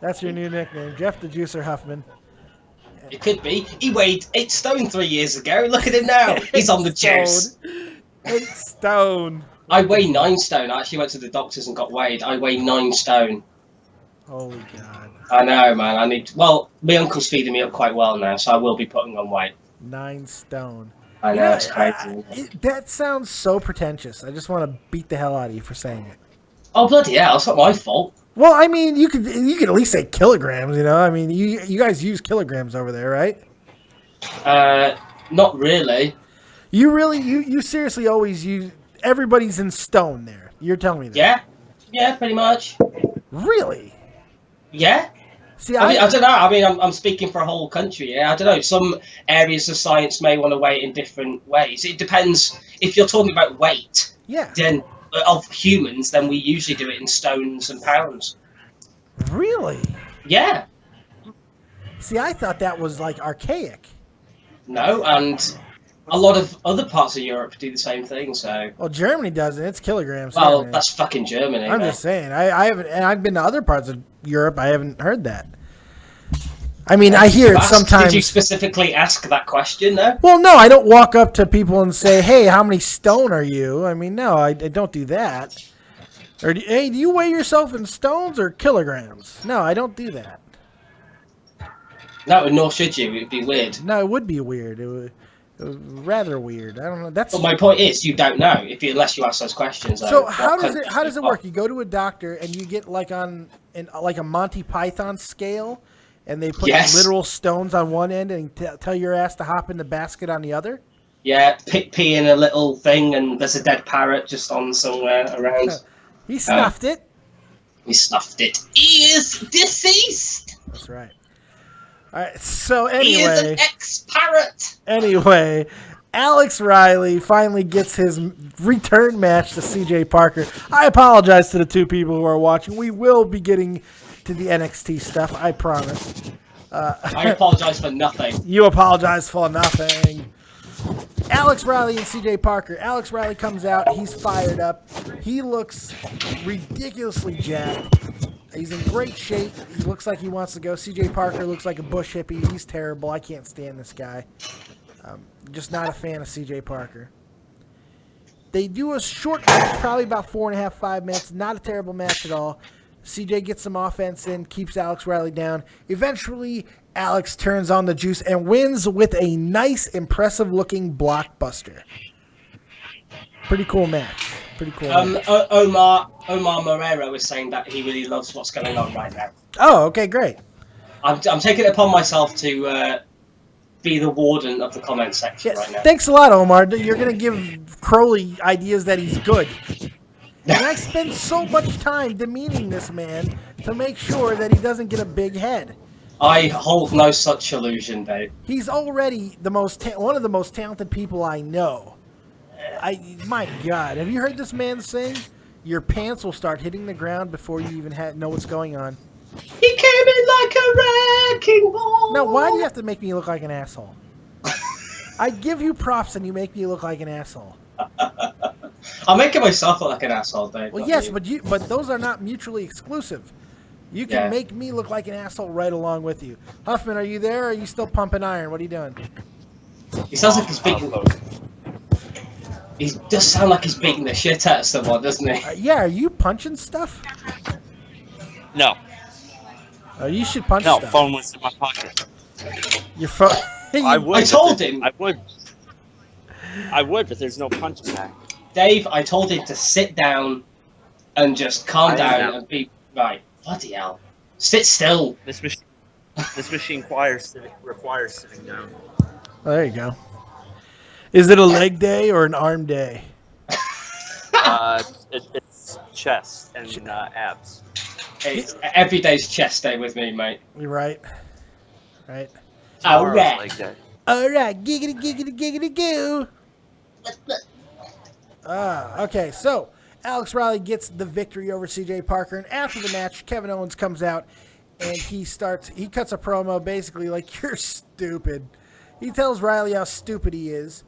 That's your new nickname, Jeff the Juicer Huffman. It could be. He weighed 8 stone 3 years ago. Look at him now. He's on the juice. 8 stone. I weigh 9 stone. I actually went to the doctors and got weighed. I weigh 9 stone. Holy God. I know, man. Well, my uncle's feeding me up quite well now, so I will be putting on weight. 9 stone. I know, it's crazy. That sounds so pretentious. I just want to beat the hell out of you for saying it. Oh, bloody hell. It's not my fault. Well, I mean, you could at least say kilograms, you know? I mean, you guys use kilograms over there, right? Not really. You really, you seriously always use, everybody's in stone there. You're telling me that. Yeah? Yeah, pretty much. Really? Yeah? See, I don't know. I mean, I'm speaking for a whole country. Yeah, I don't know. Some areas of science may want to weigh it in different ways. It depends. If you're talking about weight, yeah. then of humans, then we usually do it in stones and pounds. Really? Yeah. See, I thought that was like archaic. No, and a lot of other parts of Europe do the same thing. So. Well, Germany doesn't. It's kilograms. Well, Germany. that's fucking Germany. I'm man. just saying. I haven't, and I've been to other parts of Europe. I haven't heard that. I mean, I hear it sometimes. Did you specifically ask that question, though? Well, no, I don't walk up to people and say, "Hey, how many stone are you?" I mean, no, I don't do that. Or hey, do you weigh yourself in stones or kilograms? No, I don't do that. No, nor should you. It'd be weird. No, it would be weird. It would rather weird. I don't know. That's But my point is, you don't know unless you ask those questions. so. Like, How what does it? countries How does it you've work? got. You go to a doctor and you get like like a Monty Python scale, and they put Yes. literal stones on one end and tell your ass to hop in the basket on the other. Yeah, pee in a little thing, and there's a dead parrot just on somewhere around. He snuffed it. He snuffed it. He is deceased. That's right. All right. So He is an anyway, ex-parrot. Alex Riley finally gets his return match to CJ Parker. I apologize to the two people who are watching. We will be getting to the NXT stuff. I promise. I apologize for nothing. You apologize for nothing. Alex Riley and CJ Parker. Alex Riley comes out. He's fired up. He looks ridiculously jacked. He's in great shape. He looks like he wants to go. CJ Parker looks like a bush hippie. He's terrible. I can't stand this guy. Just not a fan of CJ Parker. They do a short match, probably about 4.5, 5 minutes. Not a terrible match at all. CJ gets some offense in, keeps Alex Riley down. Eventually, Alex turns on the juice and wins with a nice, impressive-looking blockbuster. Pretty cool match. Pretty cool match. Omar Morero is saying that he really loves what's going on right now. Oh, okay, great. I'm taking it upon myself to be the warden of the comment section right now. Thanks a lot, Omar. You're going to give Crowley ideas that he's good. And I spend so much time demeaning this man to make sure that he doesn't get a big head. I hold no such illusion, Dave. He's already one of the most talented people I know. My God, have you heard this man sing? Your pants will start hitting the ground before you even know what's going on. He came in like a wrecking ball. Now, why do you have to make me look like an asshole? I give you props and you make me look like an asshole. I'm making myself look like an asshole, Dave. Well, yes, but those are not mutually exclusive. You can make me look like an asshole right along with you. Huffman, are you there? Or are you still pumping iron? What are you doing? He sounds like he's beating. He does sound like he's beating the shit out of someone, doesn't he? Yeah, are you punching stuff? No. You should punch No, stuff. phone was in my pocket. Your phone. I would. I told him. I would, but there's no punching back. Dave, I told him to sit down and just calm down and be right. Bloody hell! Sit still. This machine requires sitting down. Oh, there you go. Is it a leg day or an arm day? It's chest and abs. Every day's chest day with me, mate. You're right. Right. All Tomorrow's right. leg day. All right. Giggity, giggity, giggity, goo. Okay, so Alex Riley gets the victory over CJ Parker, and after the match, Kevin Owens comes out and he cuts a promo basically like, you're stupid. He tells Riley how stupid he is,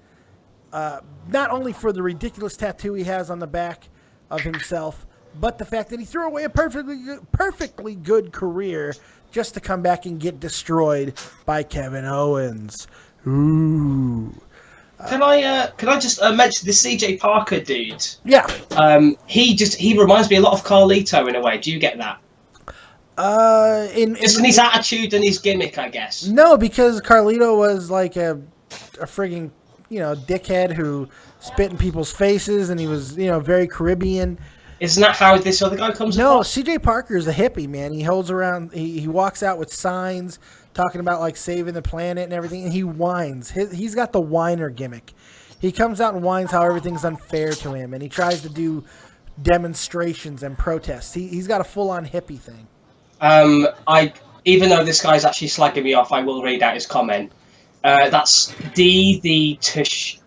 not only for the ridiculous tattoo he has on the back of himself, but the fact that he threw away a perfectly good career just to come back and get destroyed by Kevin Owens. Ooh. Can I just mention the CJ Parker dude? Yeah. He reminds me a lot of Carlito in a way. Do you get that? In his attitude and his gimmick, I guess. No, because Carlito was like a frigging, dickhead who spit in people's faces, and he was, very Caribbean. Isn't that how this other guy comes across? No, CJ Parker is a hippie, man. He holds around, he walks out with signs talking about like saving the planet and everything, and he whines. He's got the whiner gimmick. He comes out and whines how everything's unfair to him, and he tries to do demonstrations and protests. He's got a full-on hippie thing. Even though this guy's actually slagging me off, I will read out his comment. That's D the Tish.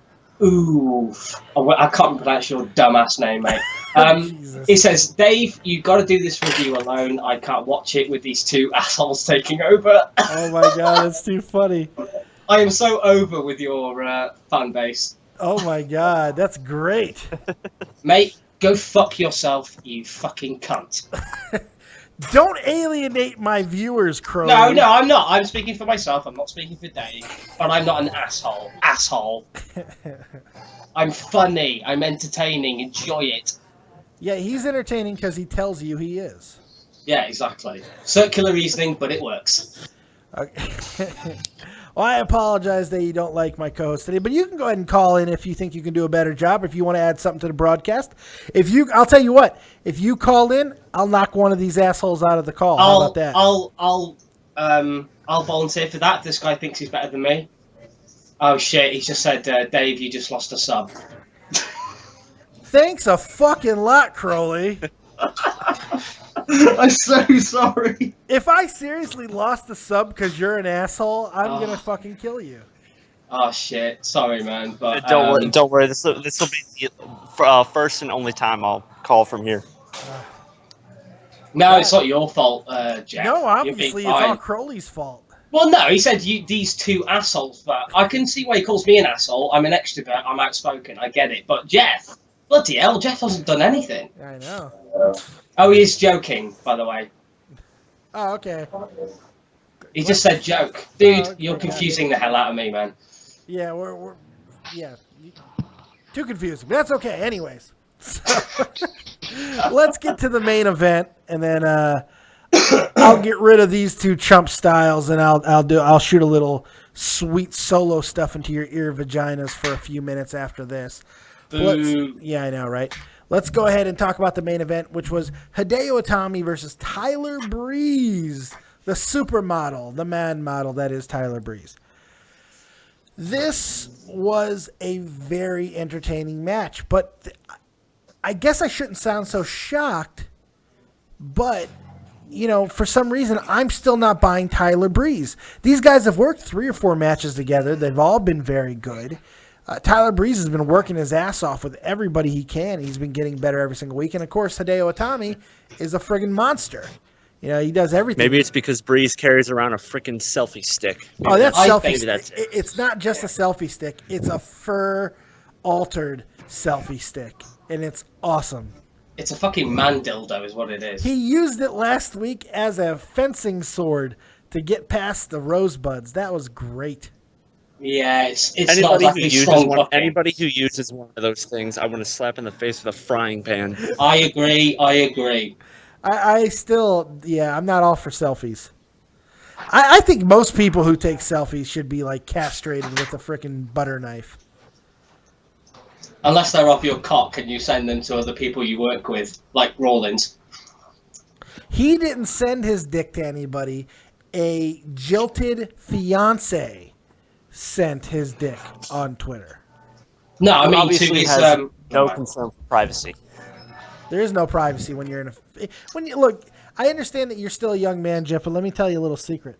Ooh, I can't pronounce your dumbass name, mate. He says, Dave, you got to do this review alone. I can't watch it with these two assholes taking over. Oh my god, that's too funny. I am so over with your fan base. Oh my god, that's great. Mate, go fuck yourself, you fucking cunt. Don't alienate my viewers, Crow. No, I'm not. I'm speaking for myself. I'm not speaking for Dave. But I'm not an asshole. Asshole. I'm funny. I'm entertaining. Enjoy it. Yeah, he's entertaining because he tells you he is. Yeah, exactly. Circular reasoning, but it works. Okay. Well, I apologize that you don't like my co-host today, but you can go ahead and call in if you think you can do a better job. If you want to add something to the broadcast, I'll tell you what. If you call in, I'll knock one of these assholes out of the call. How about that? I'll volunteer for that. This guy thinks he's better than me. Oh shit! He just said, Dave, you just lost a sub. Thanks a fucking lot, Crowley. I'm so sorry. If I seriously lost the sub because you're an asshole, I'm gonna fucking kill you. Oh shit! Sorry, man. But Don't worry. This will be the first and only time I'll call from here. No, it's not your fault, Jeff. No, You're obviously being it's all fine. Crowley's fault. Well, no, he said these two assholes. But I can see why he calls me an asshole. I'm an extrovert. I'm outspoken. I get it. But Jeff, bloody hell, Jeff hasn't done anything. I know. Oh, he is joking, by the way. Oh, okay. He just said joke, dude. Oh, okay, You're confusing the hell out of me, man. Yeah, we're too confusing. But that's okay. Anyways, so, let's get to the main event, and then I'll get rid of these two chump styles, and I'll shoot a little sweet solo stuff into your ear vaginas for a few minutes after this. Yeah, I know, right? Let's go ahead and talk about the main event, which was Hideo Itami versus Tyler Breeze, the supermodel, the man model that is Tyler Breeze. This was a very entertaining match, but I guess I shouldn't sound so shocked, but, you know, for some reason, I'm still not buying Tyler Breeze. These guys have worked 3 or 4 matches together. They've all been very good. Tyler Breeze has been working his ass off with everybody he can. He's been getting better every single week. And, of course, Hideo Itami is a friggin' monster. You know, he does everything. Maybe it's because Breeze carries around a freaking selfie stick. Oh, that's selfie maybe stick. that's it. It's not just a selfie stick. It's a fur-altered selfie stick. And it's awesome. It's a fucking man dildo is what it is. He used it last week as a fencing sword to get past the rosebuds. That was great. Yeah, it's not exactly strong fucking. Anybody who uses one of those things, I want to slap in the face with a frying pan. I agree. I still, I'm not all for selfies. I think most people who take selfies should be, like, castrated with a frickin' butter knife. Unless they're off your cock and you send them to other people you work with, like Rollins. He didn't send his dick to anybody. A jilted fiance sent his dick on Twitter. No, I mean, obviously to his, has no concern for privacy. There is no privacy when you're in look, I understand that you're still a young man, Jeff, but let me tell you a little secret.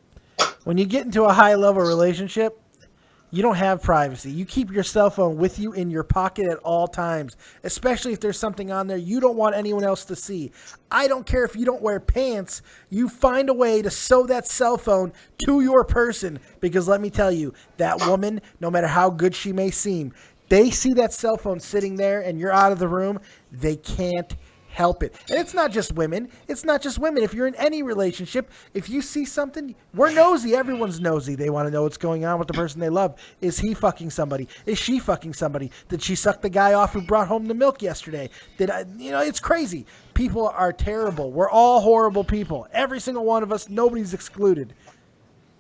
When you get into a high-level relationship, you don't have privacy. You keep your cell phone with you in your pocket at all times, especially if there's something on there you don't want anyone else to see. I don't care if you don't wear pants. You find a way to sew that cell phone to your person, because let me tell you, that woman, no matter how good she may seem, they see that cell phone sitting there and you're out of the room, they can't help it. And it's not just women. It's not just women. If you're in any relationship, if you see something, we're nosy. Everyone's nosy. They want to know what's going on with the person they love. Is he fucking somebody? Is she fucking somebody? Did she suck the guy off who brought home the milk yesterday? It's crazy. People are terrible. We're all horrible people. Every single one of us. Nobody's excluded.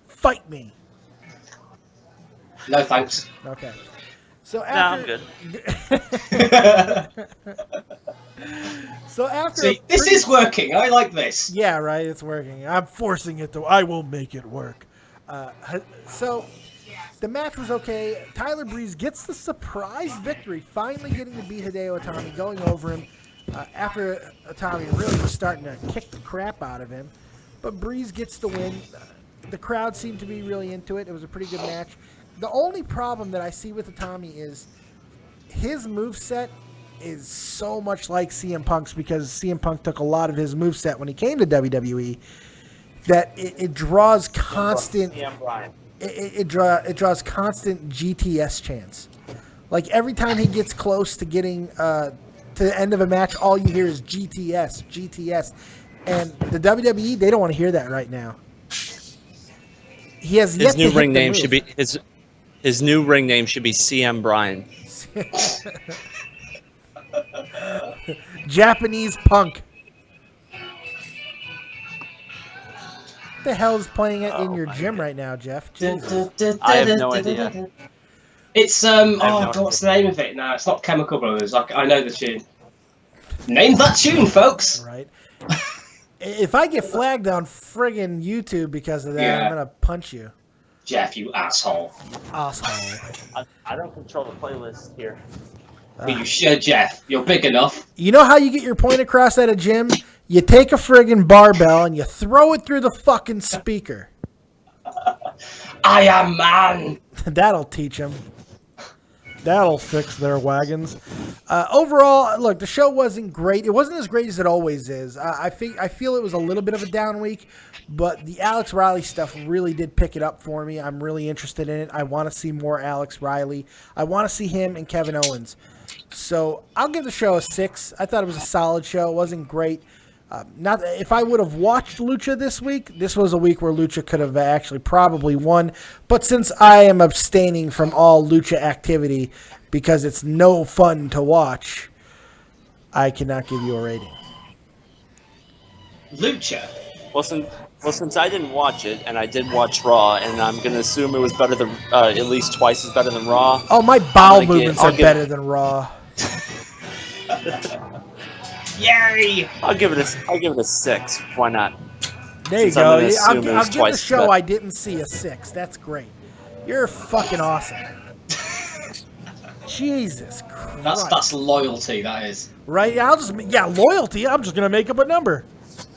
Fight me. No thanks. Okay. So after, I'm good. So after See, this is working. I like this. Yeah, right. It's working. I'm forcing it to. I will make it work. So the match was okay. Tyler Breeze gets the surprise victory, finally getting to beat Hideo Itami, going over him after Itami really was starting to kick the crap out of him. But Breeze gets the win. The crowd seemed to be really into it. It was a pretty good match. The only problem that I see with Itami is his moveset is so much like CM Punk's, because CM Punk took a lot of his moveset when he came to WWE, that it draws constant it draws constant GTS chants. Like every time he gets close to getting to the end of a match, all you hear is GTS. And the WWE, they don't want to hear that right now. He has yet His new to ring hit the name move. should be his new ring name should be CM Bryan. Japanese punk. What the hell is playing it in your gym right now, Jeff? Jesus. I have no idea. It's what's the name of it now? It's not Chemical Brothers. I know the tune. Name that tune, folks. Right. If I get flagged on friggin' YouTube because of that, Yeah. I'm gonna punch you. Jeff, you asshole. Asshole. I don't control the playlist here. But you should, Jeff. You're big enough. You know how you get your point across at a gym? You take a friggin' barbell and you throw it through the fucking speaker. I am man. That'll teach them. That'll fix their wagons. Overall, look, the show wasn't great. It wasn't as great as it always is. I feel it was a little bit of a down week, but the Alex Riley stuff really did pick it up for me. I'm really interested in it. I want to see more Alex Riley. I want to see him and Kevin Owens. So I'll give the show a 6. I thought it was a solid show. It wasn't great. Not if I would have watched Lucha this week, this was a week where Lucha could have actually probably won. But since I am abstaining from all Lucha activity because it's no fun to watch, I cannot give you a rating. Lucha. Well, since I didn't watch it, and I did watch Raw, and I'm going to assume it was better than at least twice as better than Raw. Oh, my bowel movements are better than Raw. Yay! I'll give it a 6. Why not? There you Since I'm go. gonna I'll assume it give was the twice show better. I didn't see a 6. That's great. You're fucking awesome. Jesus Christ. That's loyalty. That is. Right? Loyalty. I'm just gonna make up a number.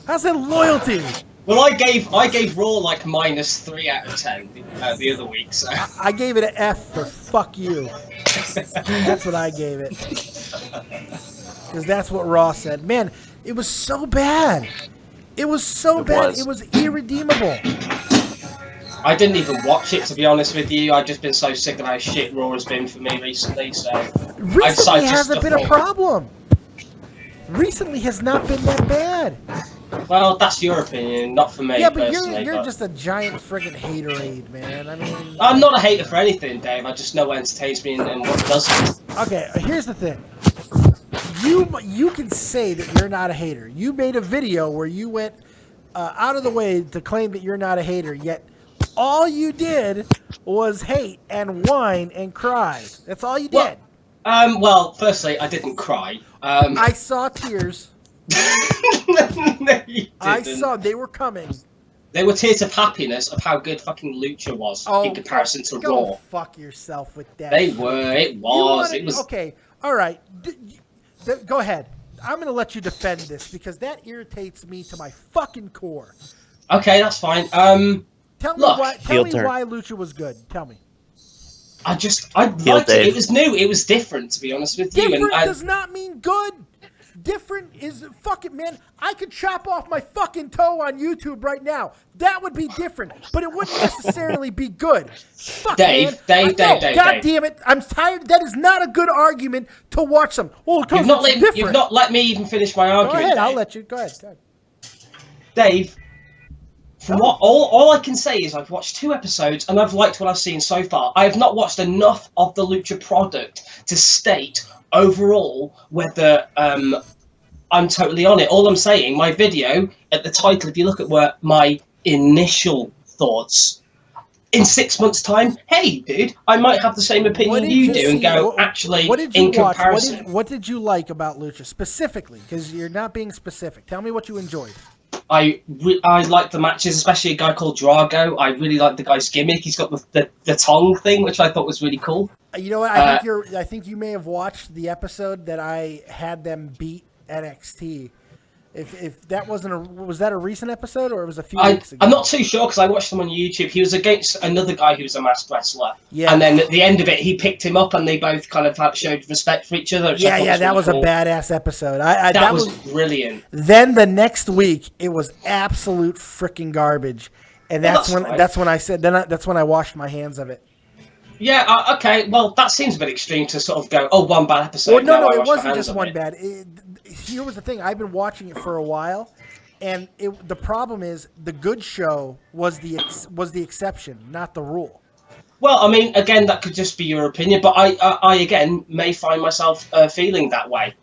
How's that loyalty? Well, I gave Raw like -3 out of 10 the other week. So I gave it an F for fuck you. That's what I gave it. Because that's what Raw said. Man, it was so bad. It was so bad. It was irredeemable. I didn't even watch it, to be honest with you. I've just been so sick of how shit Raw has been for me recently. So Recently hasn't been a problem. Recently has not been that bad. Well, that's your opinion, not for me. Yeah, but personally, you're just a giant friggin' haterade, man. I mean, I'm not a hater for anything, Dave. I just know what entertains me and what doesn't. Okay, here's the thing. You can say that you're not a hater. You made a video where you went out of the way to claim that you're not a hater, yet all you did was hate and whine and cry. That's all you did. Well, firstly, I didn't cry. I saw tears. No, you I didn't. saw they were coming. They were tears of happiness of how good fucking Lucha was in comparison to go Raw. Fuck yourself with that. They shit. were. It was. It was. Okay, all right. Go ahead. I'm going to let you defend this because that irritates me to my fucking core. Okay, that's fine. Tell me why Lucha was good. Tell me. I liked it. It was new. It was different, to be honest with you. Different does not mean good. Different is fucking, man. I could chop off my fucking toe on YouTube right now. That would be different, but it wouldn't necessarily be good. Fuck, Dave. God damn it. I'm tired. That is not a good argument to watch them. Well, You've not let me even finish my argument. Go ahead. Dave. I'll let you. Go ahead. Dave, from what all I can say is I've watched 2 episodes and I've liked what I've seen so far. I have not watched enough of the Lucha product to state overall whether I'm totally on it. All I'm saying, my video at the title, if you look at where my initial thoughts. In 6 months' time, hey, dude, I might have the same opinion you do and go, actually, in comparison. What did you like about Lucha specifically? Because you're not being specific. Tell me what you enjoyed. I like the matches, especially a guy called Drago. I really like the guy's gimmick. He's got the tongue thing, which I thought was really cool. You know what? I think you may have watched the episode that I had them beat NXT. If that was that a recent episode or it was a few weeks ago? I'm not too sure because I watched them on YouTube. He was against another guy who was a masked wrestler. Yeah. And then at the end of it, he picked him up and they both kind of showed respect for each other. That was a badass episode. That was brilliant. Then the next week, it was absolute freaking garbage, and that's when I said that's when I washed my hands of it. Yeah. Okay. Well, that seems a bit extreme to sort of go, one bad episode. Well, no, it wasn't just one bad. Here was the thing. I've been watching it for a while, and the problem is the good show was the exception, not the rule. Well, I mean, again, that could just be your opinion, but I again may find myself feeling that way.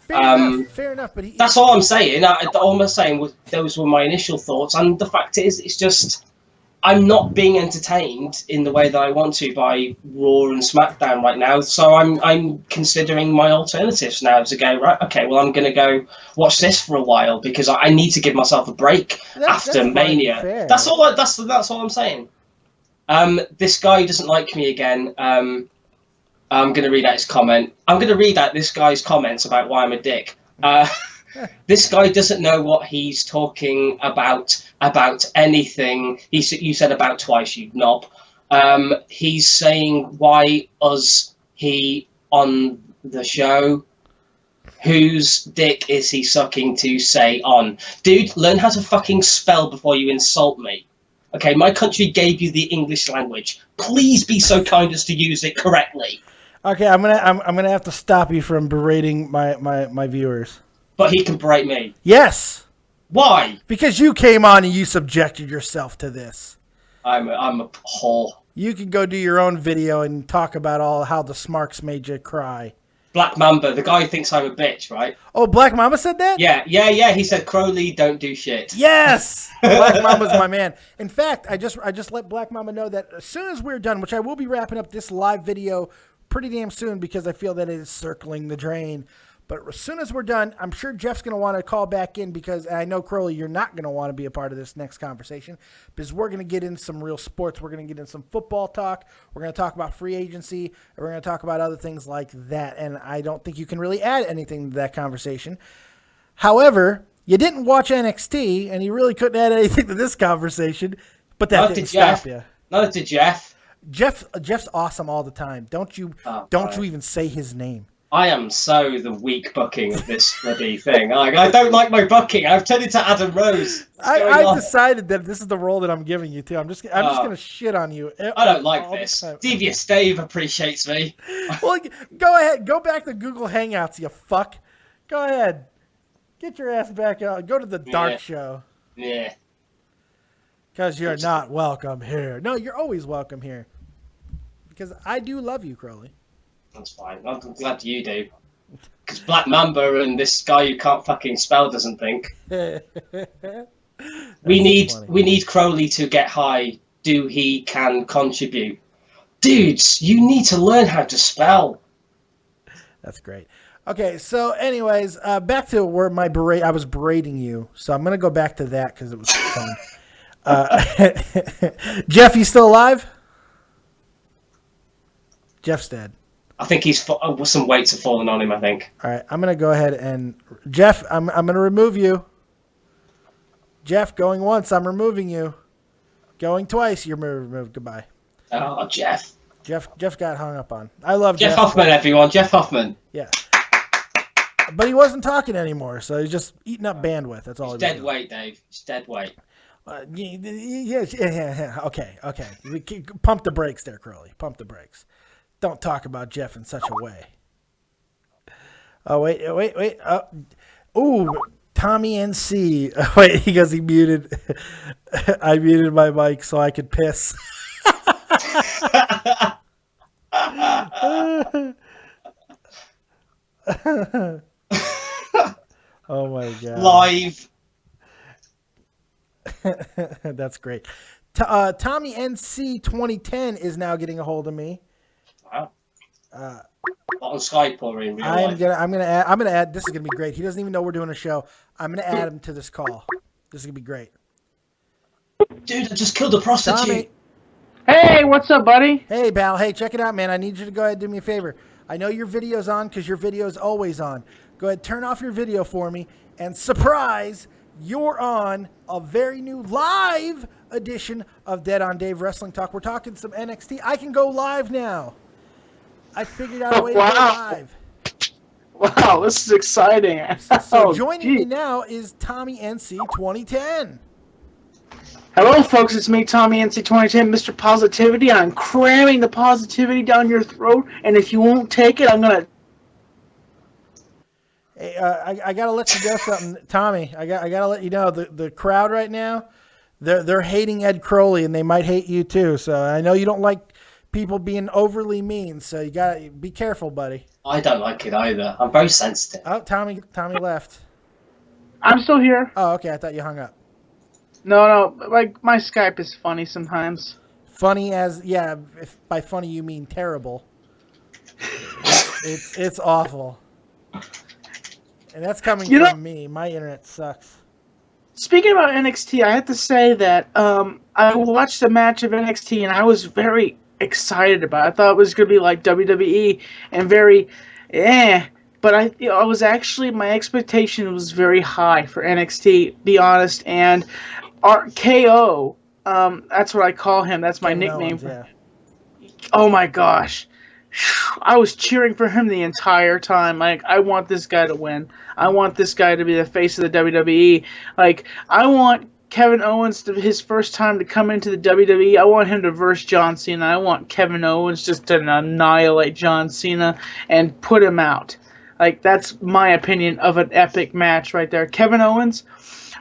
Fair enough. But that's all I'm saying. All I'm saying was those were my initial thoughts, and the fact is, it's just I'm not being entertained in the way that I want to by Raw and SmackDown right now. So I'm considering my alternatives now to go right. Okay, well I'm going to go watch this for a while because I need to give myself a break after Mania. That's all. That's all I'm saying. This guy doesn't like me again. I'm going to read out his comment. I'm going to read out this guy's comments about why I'm a dick. This guy doesn't know what he's talking about anything. You said about twice, you knob. He's saying why he on the show. Whose dick is he sucking to say on? Dude, learn how to fucking spell before you insult me. Okay, my country gave you the English language. Please be so kind as to use it correctly. Okay, I'm gonna have to stop you from berating my viewers. But he can berate me. Yes. Why? Because you came on and you subjected yourself to this. I'm a whore. You can go do your own video and talk about how the Smarks made you cry. Black Mamba, the guy who thinks I'm a bitch, right? Oh, Black Mamba said that? Yeah. He said Crowley don't do shit. Yes, Black Mamba's my man. In fact, I just let Black Mamba know that as soon as we're done, which I will be wrapping up this live video pretty damn soon because I feel that it is circling the drain. But as soon as we're done, I'm sure Jeff's going to want to call back in because I know, Crowley, you're not going to want to be a part of this next conversation because we're going to get in some real sports. We're going to get in some football talk. We're going to talk about free agency. And we're going to talk about other things like that. And I don't think you can really add anything to that conversation. However, you didn't watch NXT, and you really couldn't add anything to this conversation. But that didn't stop you. Neither did Jeff. Jeff's awesome all the time. Don't you even say his name. I am so the weak booking of this bloody thing. I don't like my booking. I've turned it to Adam Rose. I've decided that this is the role that I'm giving you too. I'm just gonna shit on you. I don't like this. Devious Dave appreciates me. Well, go ahead. Go back to Google Hangouts, you fuck. Go ahead. Get your ass back out. Go to the dark show. Yeah. Because you're not welcome here. No, you're always welcome here. Because I do love you, Crowley. That's fine. I'm glad you do. Because Black Mamba and this guy who can't fucking spell doesn't think. we need Crowley to get high. He can contribute. Dudes, you need to learn how to spell. That's great. Okay, so anyways, back to where I was berating you. So I'm going to go back to that because it was fun. Jeff, you still alive? Jeff's dead. I think some weights have fallen on him, I think. All right, I'm going to go ahead and... Jeff, I'm going to remove you. Jeff, going once, I'm removing you. Going twice, you're removed. Goodbye. Oh, Jeff. Jeff got hung up on. I love Jeff Hoffman, everyone. Jeff Hoffman. Yeah. But he wasn't talking anymore, so he's just eating up bandwidth. That's all. He's dead weight, Dave. He's dead weight. Yeah. Okay. Pump the brakes there, Crowley. Pump the brakes. Don't talk about Jeff in such a way. Oh, wait. Ooh, Tommy NC. Wait, he goes, he muted. I muted my mic so I could piss. Oh, my God. Live. That's great. Tommy NC 2010 is now getting a hold of me. Wow. On Skype or in real life? I'm gonna add. This is gonna be great. He doesn't even know we're doing a show. I'm gonna add him to this call. This is gonna be great. Dude, I just killed a prostitute. Tommy. Hey, what's up, buddy? Hey, pal. Hey, check it out, man. I need you to go ahead and do me a favor. I know your video's on because your video is always on. Go ahead, turn off your video for me, and surprise, you're on a very new live edition of Dead on Dave Wrestling Talk. We're talking some NXT. I can go live now. I figured out a way to go live. Wow, this is exciting. So joining me now is Tommy NC 2010. Hello, folks. It's me, Tommy NC 2010, Mr. Positivity. I'm cramming the positivity down your throat, and if you won't take it, I'm going to... Hey, I got to let you know something, Tommy. I got to let you know, the crowd right now, they're hating Ed Crowley, and they might hate you too. So I know you don't like people being overly mean. So you got to be careful, buddy. I don't like it either. I'm very sensitive. Oh, Tommy left. I'm still here. Oh, okay. I thought you hung up. No, like my Skype is funny sometimes. Funny as if by funny you mean terrible. It's awful. And that's coming from me. My internet sucks. Speaking about NXT, I have to say that I watched a match of NXT and I was very excited about it. I thought it was going to be like WWE and very, But I was actually, my expectation was very high for NXT, be honest. And KO, that's what I call him. That's my nickname. Oh my gosh. I was cheering for him the entire time. Like, I want this guy to win. I want this guy to be the face of the WWE. Like, I want Kevin Owens his first time to come into the WWE. I want him to verse John Cena. I want Kevin Owens just to annihilate John Cena and put him out. Like, that's my opinion of an epic match right there. Kevin Owens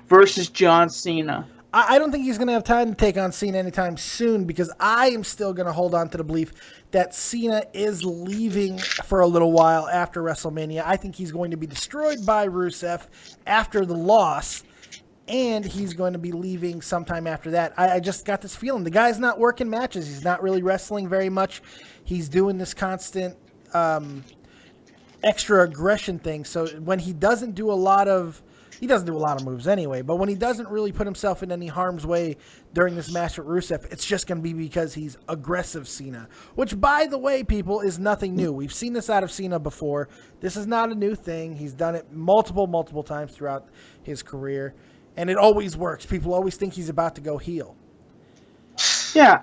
versus John Cena. I don't think he's going to have time to take on Cena anytime soon because I am still going to hold on to the belief that Cena is leaving for a little while after WrestleMania. I think he's going to be destroyed by Rusev after the loss, and he's going to be leaving sometime after that. I just got this feeling. The guy's not working matches. He's not really wrestling very much. He's doing this constant extra aggression thing. So when he doesn't do a lot of moves anyway, but when he doesn't really put himself in any harm's way during this match with Rusev, it's just going to be because he's aggressive Cena, which, by the way, people, is nothing new. We've seen this out of Cena before. This is not a new thing. He's done it multiple times throughout his career, and it always works. People always think he's about to go heel. Yeah,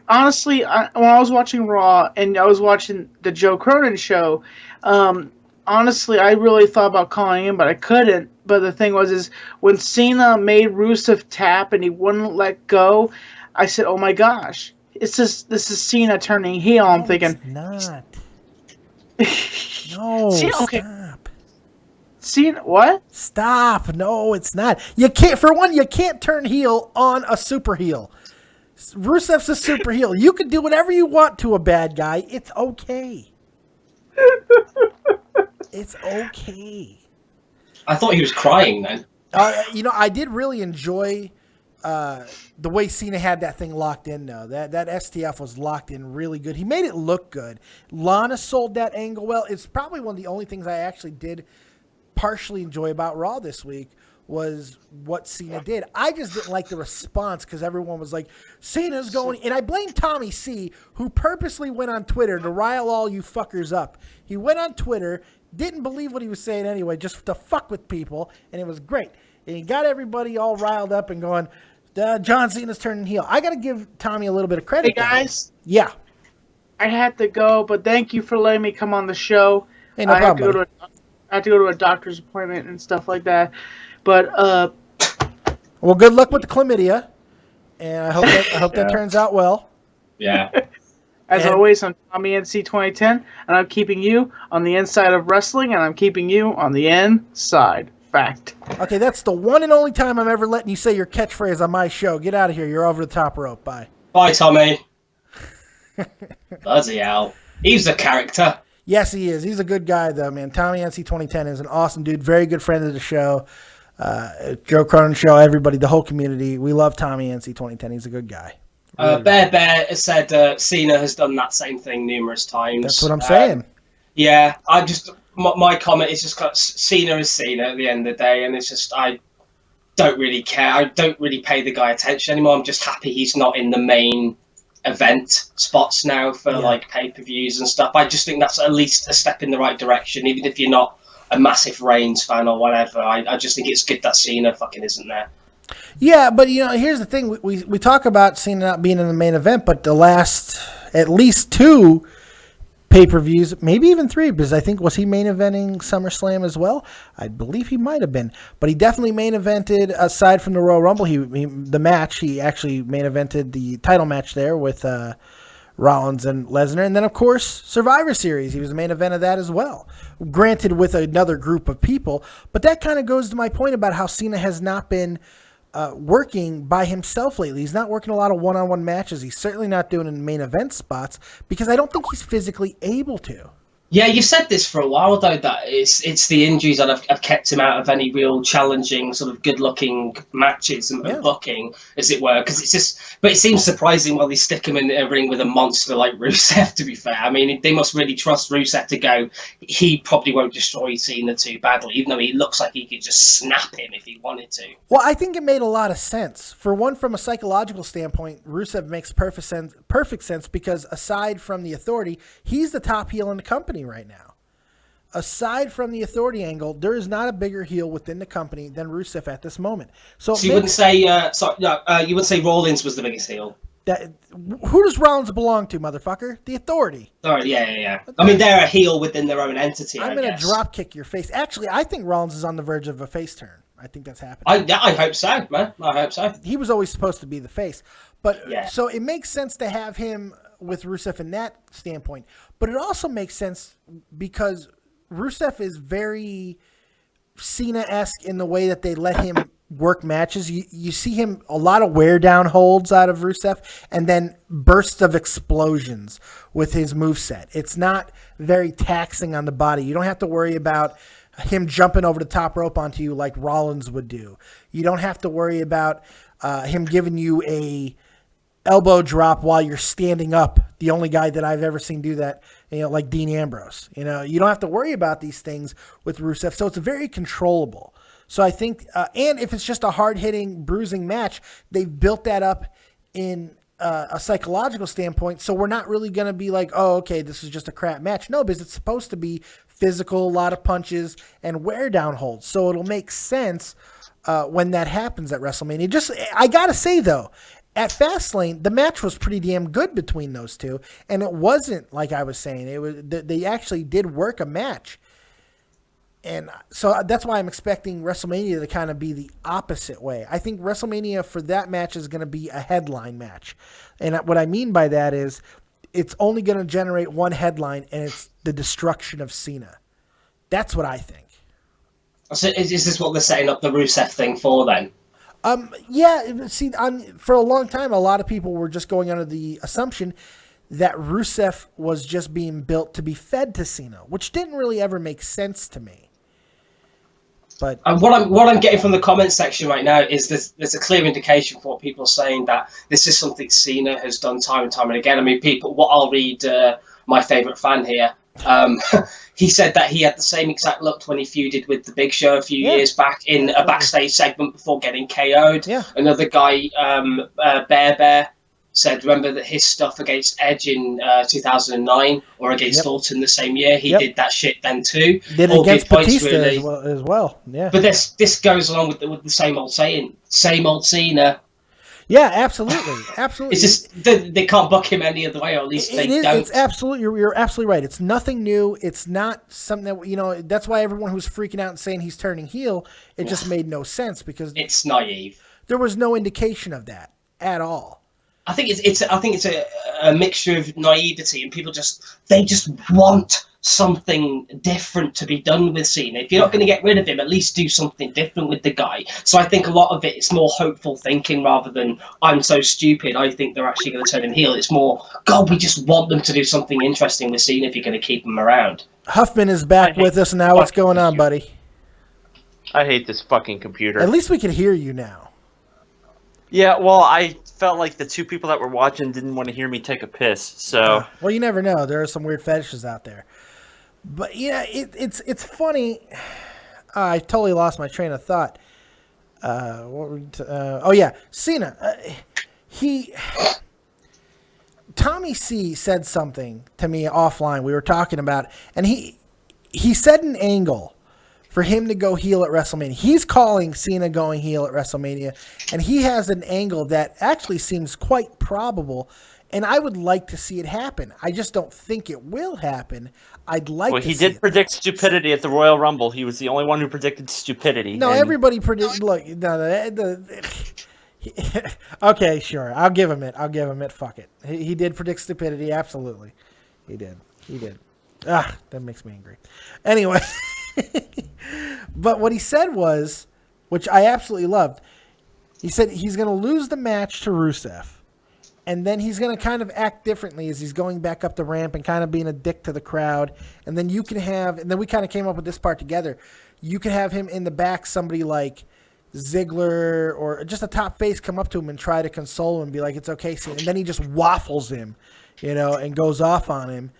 honestly, when I was watching Raw and I was watching the Joe Cronin show, honestly, I really thought about calling him, but I couldn't. But the thing is when Cena made Rusev tap and he wouldn't let go, I said, "Oh my gosh, this is Cena turning heel." I'm thinking, it's not. No, stop. Cena, what? Stop. No, it's not. You can't turn heel on a super heel. Rusev's a super heel. You can do whatever you want to a bad guy. It's okay. It's okay. I thought he was crying then. I did really enjoy the way Cena had that thing locked in, though. That STF was locked in really good. He made it look good. Lana sold that angle well. It's probably one of the only things I actually did partially enjoy about Raw this week was what Cena did. I just didn't like the response because everyone was like, Cena's going... And I blame Tommy C., who purposely went on Twitter to rile all you fuckers up. He went on Twitter... Didn't believe what he was saying anyway, just to fuck with people, and it was great. And he got everybody all riled up and going, John Cena's turning heel. I got to give Tommy a little bit of credit. Hey, guys. Yeah. I had to go, but thank you for letting me come on the show. Hey, no problem, I had to go to a doctor's appointment and stuff like that. But, well, good luck with the chlamydia, and I hope that turns out well. Yeah. As always, I'm Tommy NC 2010, and I'm keeping you on the inside of wrestling, and I'm keeping you on the inside. Fact. Okay, that's the one and only time I'm ever letting you say your catchphrase on my show. Get out of here. You're over the top rope. Bye. Bye, Tommy. Bloody hell. He's a character. Yes, he is. He's a good guy, though, man. Tommy NC 2010 is an awesome dude. Very good friend of the show. Joe Cronin Show, everybody, the whole community. We love Tommy NC 2010. He's a good guy. Bear has said Cena has done that same thing numerous times. That's what I'm saying. Yeah, my comment is just Cena is Cena at the end of the day, and it's just I don't really care. I don't really pay the guy attention anymore. I'm just happy he's not in the main event spots now for like pay-per-views and stuff. I just think that's at least a step in the right direction, even if you're not a massive Reigns fan or whatever. I just think it's good that Cena fucking isn't there. Yeah, but here's the thing: we talk about Cena not being in the main event, but the last at least 2 pay-per-views, maybe even 3, because I think was he main eventing SummerSlam as well? I believe he might have been, but he definitely main evented aside from the Royal Rumble. He actually main evented the title match there with Rollins and Lesnar, and then of course Survivor Series. He was the main event of that as well. Granted, with another group of people, but that kind of goes to my point about how Cena has not been working by himself lately. He's not working a lot of one-on-one matches. He's certainly not doing it in main event spots because I don't think he's physically able to. Yeah, you've said this for a while though, that it's the injuries that have kept him out of any real challenging, sort of good-looking matches and booking, as it were. Because but it seems surprising while they stick him in a ring with a monster like Rusev. To be fair, I mean, they must really trust Rusev to go. He probably won't destroy Cena too badly, even though he looks like he could just snap him if he wanted to. Well, I think it made a lot of sense. For one, from a psychological standpoint, Rusev makes perfect sense because aside from the Authority, he's the top heel in the company right now. Aside from the Authority angle, there is not a bigger heel within the company than Rusev at this moment. So you wouldn't say you wouldn't say Rollins was the biggest heel. Who does Rollins belong to, motherfucker? The Authority. Sorry, yeah. I mean, they're a heel within their own entity. I'm going to drop kick your face. Actually, I think Rollins is on the verge of a face turn. I think that's happening. I hope so, man. I hope so. He was always supposed to be the face. So it makes sense to have him with Rusev in that standpoint. But it also makes sense because Rusev is very Cena-esque in the way that they let him work matches. You see him a lot of wear down holds out of Rusev and then bursts of explosions with his moveset. It's not very taxing on the body. You don't have to worry about him jumping over the top rope onto you like Rollins would do. You don't have to worry about him giving you a elbow drop while you're standing up. The only guy that I've ever seen do that, like Dean Ambrose. You don't have to worry about these things with Rusev. So it's very controllable. So I think, and if it's just a hard-hitting, bruising match, they've built that up in a psychological standpoint. So we're not really going to be like, oh, okay, this is just a crap match. No, because it's supposed to be physical, a lot of punches, and wear down holds. So it'll make sense when that happens at WrestleMania. I got to say, though, at Fastlane, the match was pretty damn good between those two, and it wasn't like I was saying. They actually did work a match. And so that's why I'm expecting WrestleMania to kind of be the opposite way. I think WrestleMania for that match is going to be a headline match. And what I mean by that is it's only going to generate one headline, and it's the destruction of Cena. That's what I think. So is this what they're setting up the Rusev thing for then? Yeah. See, for a long time, a lot of people were just going under the assumption that Rusev was just being built to be fed to Cena, which didn't really ever make sense to me. But what I'm getting from the comment section right now is there's a clear indication for what people are saying, that this is something Cena has done time and time and again. I mean, I'll read my favourite fan here. He said that he had the same exact look when he feuded with the Big Show a few years back in a backstage segment before getting KO'd. Yeah. Another guy, Bear, said, remember that his stuff against Edge in 2009 or against Orton the same year, he did that shit then too. Did it against Batista as well. Yeah. But this goes along with the same old saying, same old Cena. Yeah, absolutely. Absolutely. It's just they can't book him any other way, or at least they don't. It's absolutely, you're absolutely right. It's nothing new. It's not something that, that's why everyone who was freaking out and saying he's turning heel, it just made no sense because it's naive. There was no indication of that at all. I think it's a mixture of naivety and people just want something different to be done with Cena. If you're not going to get rid of him, at least do something different with the guy. So I think a lot of it is more hopeful thinking rather than I'm so stupid, I think they're actually going to turn him heel. It's more, God, we just want them to do something interesting with Cena if you're going to keep him around. Huffman is back with us now. What's going on, buddy? I hate this fucking computer. At least we can hear you now. Yeah, well, I felt like the two people that were watching didn't want to hear me take a piss, so... well, you never know. There are some weird fetishes out there. But, yeah, it's funny. I totally lost my train of thought. Cena. Tommy C said something to me offline we were talking about, and he said an angle for him to go heel at WrestleMania. He's calling Cena going heel at WrestleMania, and he has an angle that actually seems quite probable, and I would like to see it happen. I just don't think it will happen. I'd like to see it. Well, he did predict stupidity at the Royal Rumble. He was the only one who predicted stupidity. No, everybody predicted... Look, okay, sure. I'll give him it. Fuck it. He did predict stupidity, absolutely. He did. That makes me angry. Anyway... But what he said was, which I absolutely loved, He said he's going to lose the match to Rusev, and then he's going to kind of act differently as he's going back up the ramp and kind of being a dick to the crowd. And then you can have, and then we kind of came up with this part together. You could have him in the back, somebody like Ziggler or just a top face come up to him and try to console him and be like, it's okay, Cena. And then he just waffles him, and goes off on him.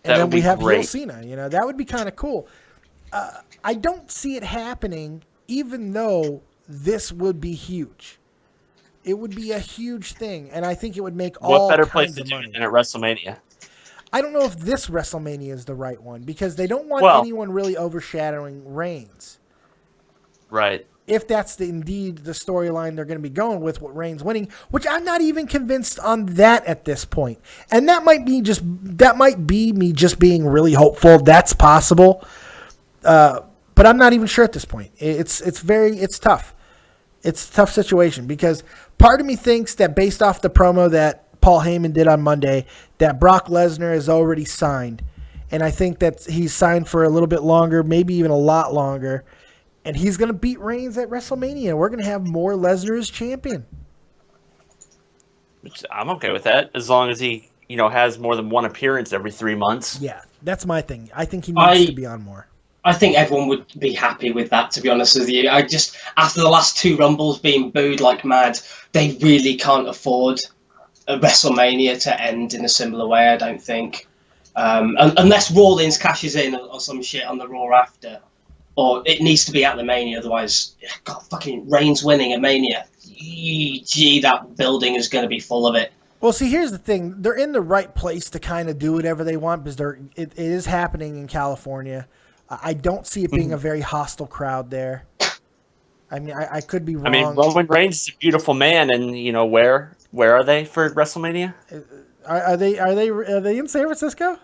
And then we have heel Cena, that would be kind of cool. I don't see it happening, even though this would be huge. It would be a huge thing, and I think it would make all what better kinds place to of do money. it than at WrestleMania? I don't know if this WrestleMania is the right one because they don't want anyone really overshadowing Reigns. Right. If that's indeed the storyline they're going to be going with Reigns winning, which I'm not even convinced on that at this point. And that might be me just being really hopeful. That's possible. But I'm not even sure at this point. It's tough. It's a tough situation because part of me thinks that based off the promo that Paul Heyman did on Monday, that Brock Lesnar is already signed. And I think that he's signed for a little bit longer, maybe even a lot longer. And he's going to beat Reigns at WrestleMania. We're going to have more Lesnar as champion. Which I'm okay with that, as long as he, has more than one appearance every 3 months. Yeah, that's my thing. I think he needs to be on more. I think everyone would be happy with that, to be honest with you. After the last 2 Rumbles being booed like mad, they really can't afford a WrestleMania to end in a similar way, I don't think. Unless Rollins cashes in or some shit on the Raw after. Or it needs to be at the Mania, otherwise, God, fucking Reigns winning at Mania. Gee, that building is going to be full of it. Well, see, here's the thing. They're in the right place to kind of do whatever they want because it is happening in California. I don't see it being a very hostile crowd there. I mean, I could be wrong. I mean, Roman Reigns is a beautiful man, and where are they for WrestleMania? Are they in San Francisco?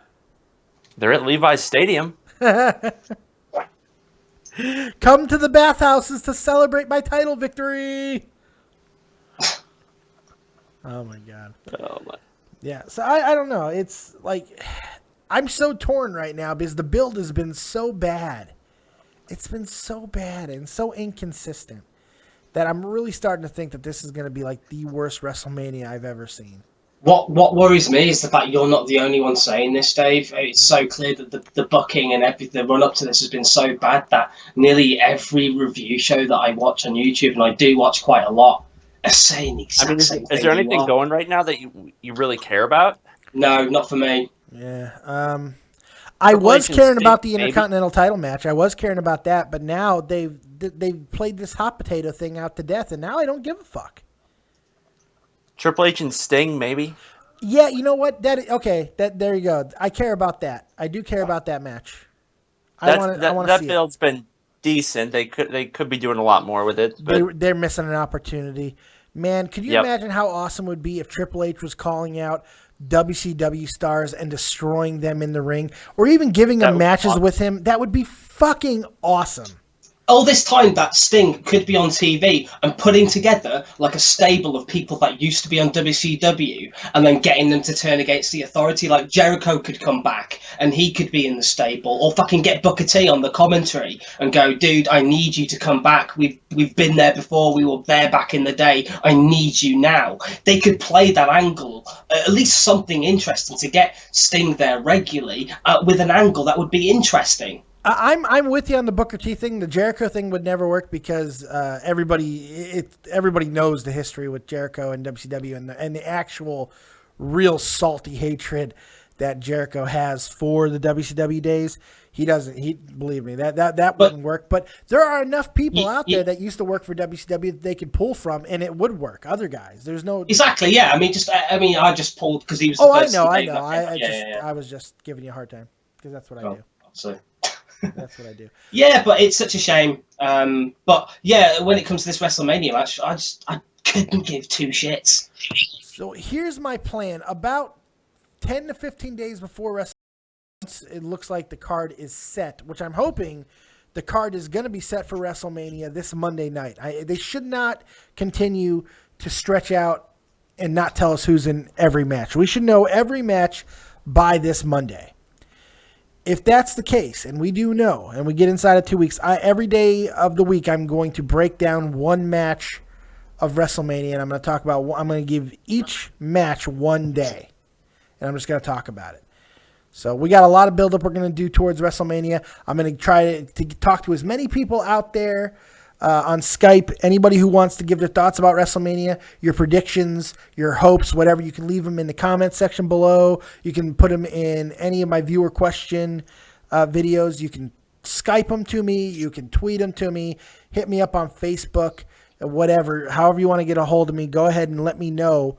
They're at Levi's Stadium. Come to the bathhouses to celebrate my title victory. Oh my God. Oh my. Yeah. So I don't know. It's like I'm so torn right now because the build has been so bad. It's been so bad and so inconsistent that I'm really starting to think that this is going to be like the worst WrestleMania I've ever seen. What worries me is the fact you're not the only one saying this, Dave. It's so clear that the booking and everything, the run up to this has been so bad that nearly every review show that I watch on YouTube, and I do watch quite a lot, are saying the exact same thing. Is there anything going right now that you really care about? No, not for me. Yeah. I was caring about the Intercontinental title match. I was caring about that, but now they've played this hot potato thing out to death, and now I don't give a fuck. Triple H and Sting, maybe? Yeah, you know what? There you go. I care about that. I do care about that match. I want to see that build's been decent. They could be doing a lot more with it. But they're missing an opportunity. Man, could you imagine how awesome it would be if Triple H was calling out WCW stars and destroying them in the ring, or even giving them matches with him? That would be fucking awesome. All this time that Sting could be on TV and putting together like a stable of people that used to be on WCW and then getting them to turn against the Authority. Like Jericho could come back and he could be in the stable, or fucking get Booker T on the commentary and go, dude, I need you to come back. We've been there before. We were there back in the day. I need you now. They could play that angle, at least something interesting to get Sting there regularly with an angle that would be interesting. I'm with you on the Booker T thing. The Jericho thing would never work because everybody knows the history with Jericho and WCW and the actual real salty hatred that Jericho has for the WCW days. He doesn't. Believe me, that wouldn't work. But there are enough people out there that used to work for WCW that they could pull from, and it would work. Other guys, there's no exactly. Yeah, I just pulled because he was. I know. I was just giving you a hard time because that's what I do. Obviously. That's what I do. Yeah, but it's such a shame. But yeah, when it comes to this WrestleMania match, I couldn't give 2 shits. So here's my plan. About 10 to 15 days before WrestleMania, it looks like the card is set, which I'm hoping the card is going to be set for WrestleMania this Monday night. They should not continue to stretch out and not tell us who's in every match. We should know every match by this Monday. If that's the case, and we do know, and we get inside of 2 weeks, every day of the week I'm going to break down one match of WrestleMania, and I'm going to talk about. I'm going to give each match one day, and I'm just going to talk about it. So we got a lot of buildup we're going to do towards WrestleMania. I'm going to try to talk to as many people out there on Skype. Anybody who wants to give their thoughts about WrestleMania, your predictions, your hopes, whatever, you can leave them in the comment section below. You can put them in any of my viewer question videos. You can Skype them to me. You can tweet them to me. Hit me up on Facebook, whatever. However you want to get a hold of me, go ahead and let me know.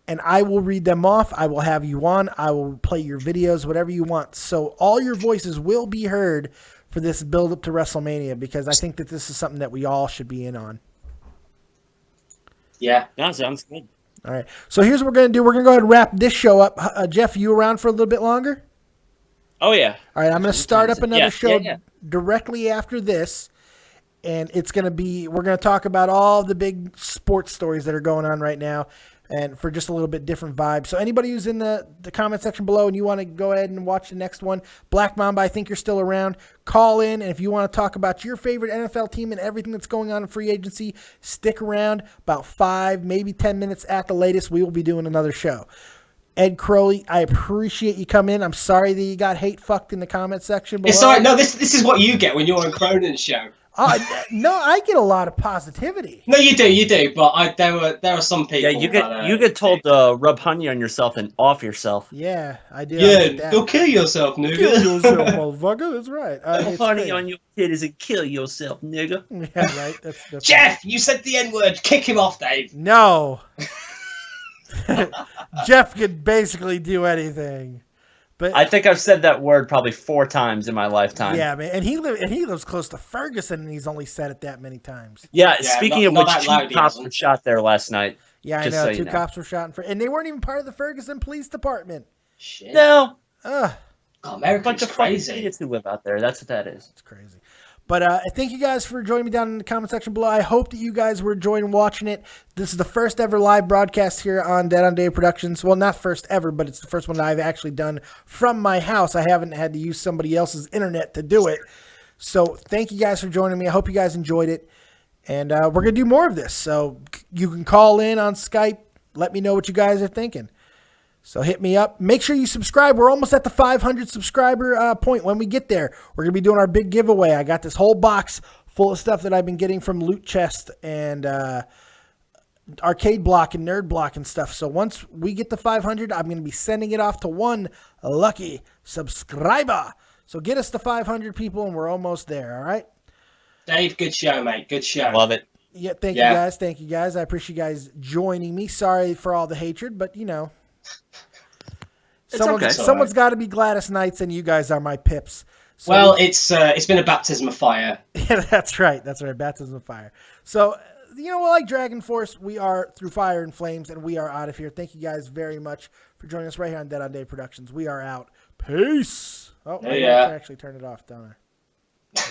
And I will read them off. I will have you on. I will play your videos, whatever you want. So all your voices will be heard for this build up to WrestleMania, because I think that this is something that we all should be in on. Yeah. That sounds good. All right. So here's what we're going to do. We're going to go ahead and wrap this show up. Jeff, you around for a little bit longer? Oh, yeah. All right. I'm going to start up another show yeah. directly after this. And it's going to be, we're going to talk about all the big sports stories that are going on right now, and for just a little bit different vibe. So anybody who's in the comment section below and you want to go ahead and watch the next one, Black Mamba, I think you're still around. Call in, and if you want to talk about your favorite NFL team and everything that's going on in free agency, stick around. About 5, maybe 10 minutes at the latest, we will be doing another show. Ed Crowley, I appreciate you coming in. I'm sorry that you got hate fucked in the comment section below. It's all right. No, this is what you get when you're on Cronin's show. No, I get a lot of positivity. No, you do. But there were some people. Yeah, you get told to rub honey on yourself and off yourself. Yeah, I do. Yeah, go kill yourself, nigga. Kill yourself, motherfucker. That's right. Rub honey on your titties and kill yourself, nigga. Yeah, right. That's Jeff, right. you said the N-word. Kick him off, Dave. No. Jeff could basically do anything. But I think I've said that word probably 4 times in my lifetime. yeah, man, and he lives close to Ferguson, and he's only said it that many times. Yeah, Yeah, speaking not of that which, loud, 2 he cops doesn't. were shot there last night. Yeah, I Just know. so you 2 know. cops were shot, and they weren't even part of the Ferguson Police Department. Shit. No, Ugh, God, a Americans bunch of fucking crazy. idiots who live out there. That's what that is. it's crazy. But thank you guys for joining me down in the comment section below. I hope that you guys were enjoying watching it. This is the first ever live broadcast here on Dead on Day Productions. Well, not first ever, but it's the first one that I've actually done from my house. I haven't had to use somebody else's internet to do it. So thank you guys for joining me. I hope you guys enjoyed it. And we're going to do more of this. So you can call in on Skype. Let me know what you guys are thinking. So hit me up. Make sure you subscribe. We're almost at the 500 subscriber point. When we get there, we're going to be doing our big giveaway. I got this whole box full of stuff that I've been getting from Loot Chest and Arcade Block and Nerd Block and stuff. So once we get to 500, I'm going to be sending it off to one lucky subscriber. So get us to 500 people, and we're almost there, all right? Dave, good show, mate. Good show. Love it. Yeah, thank Yeah. you guys. Thank you guys. I appreciate you guys joining me. Sorry for all the hatred, but, you know. okay. Someone's got to be Gladys Knights, and you guys are my pips. So Well, it's been a baptism of fire. yeah, that's right. That's right. Baptism of fire. So, you know, like Dragon Force, we are through fire and flames, and we are out of here. Thank you guys very much for joining us right here on Dead on Day Productions. We are out. Peace. Oh, Yeah, I yeah. can actually turn it off, don't I?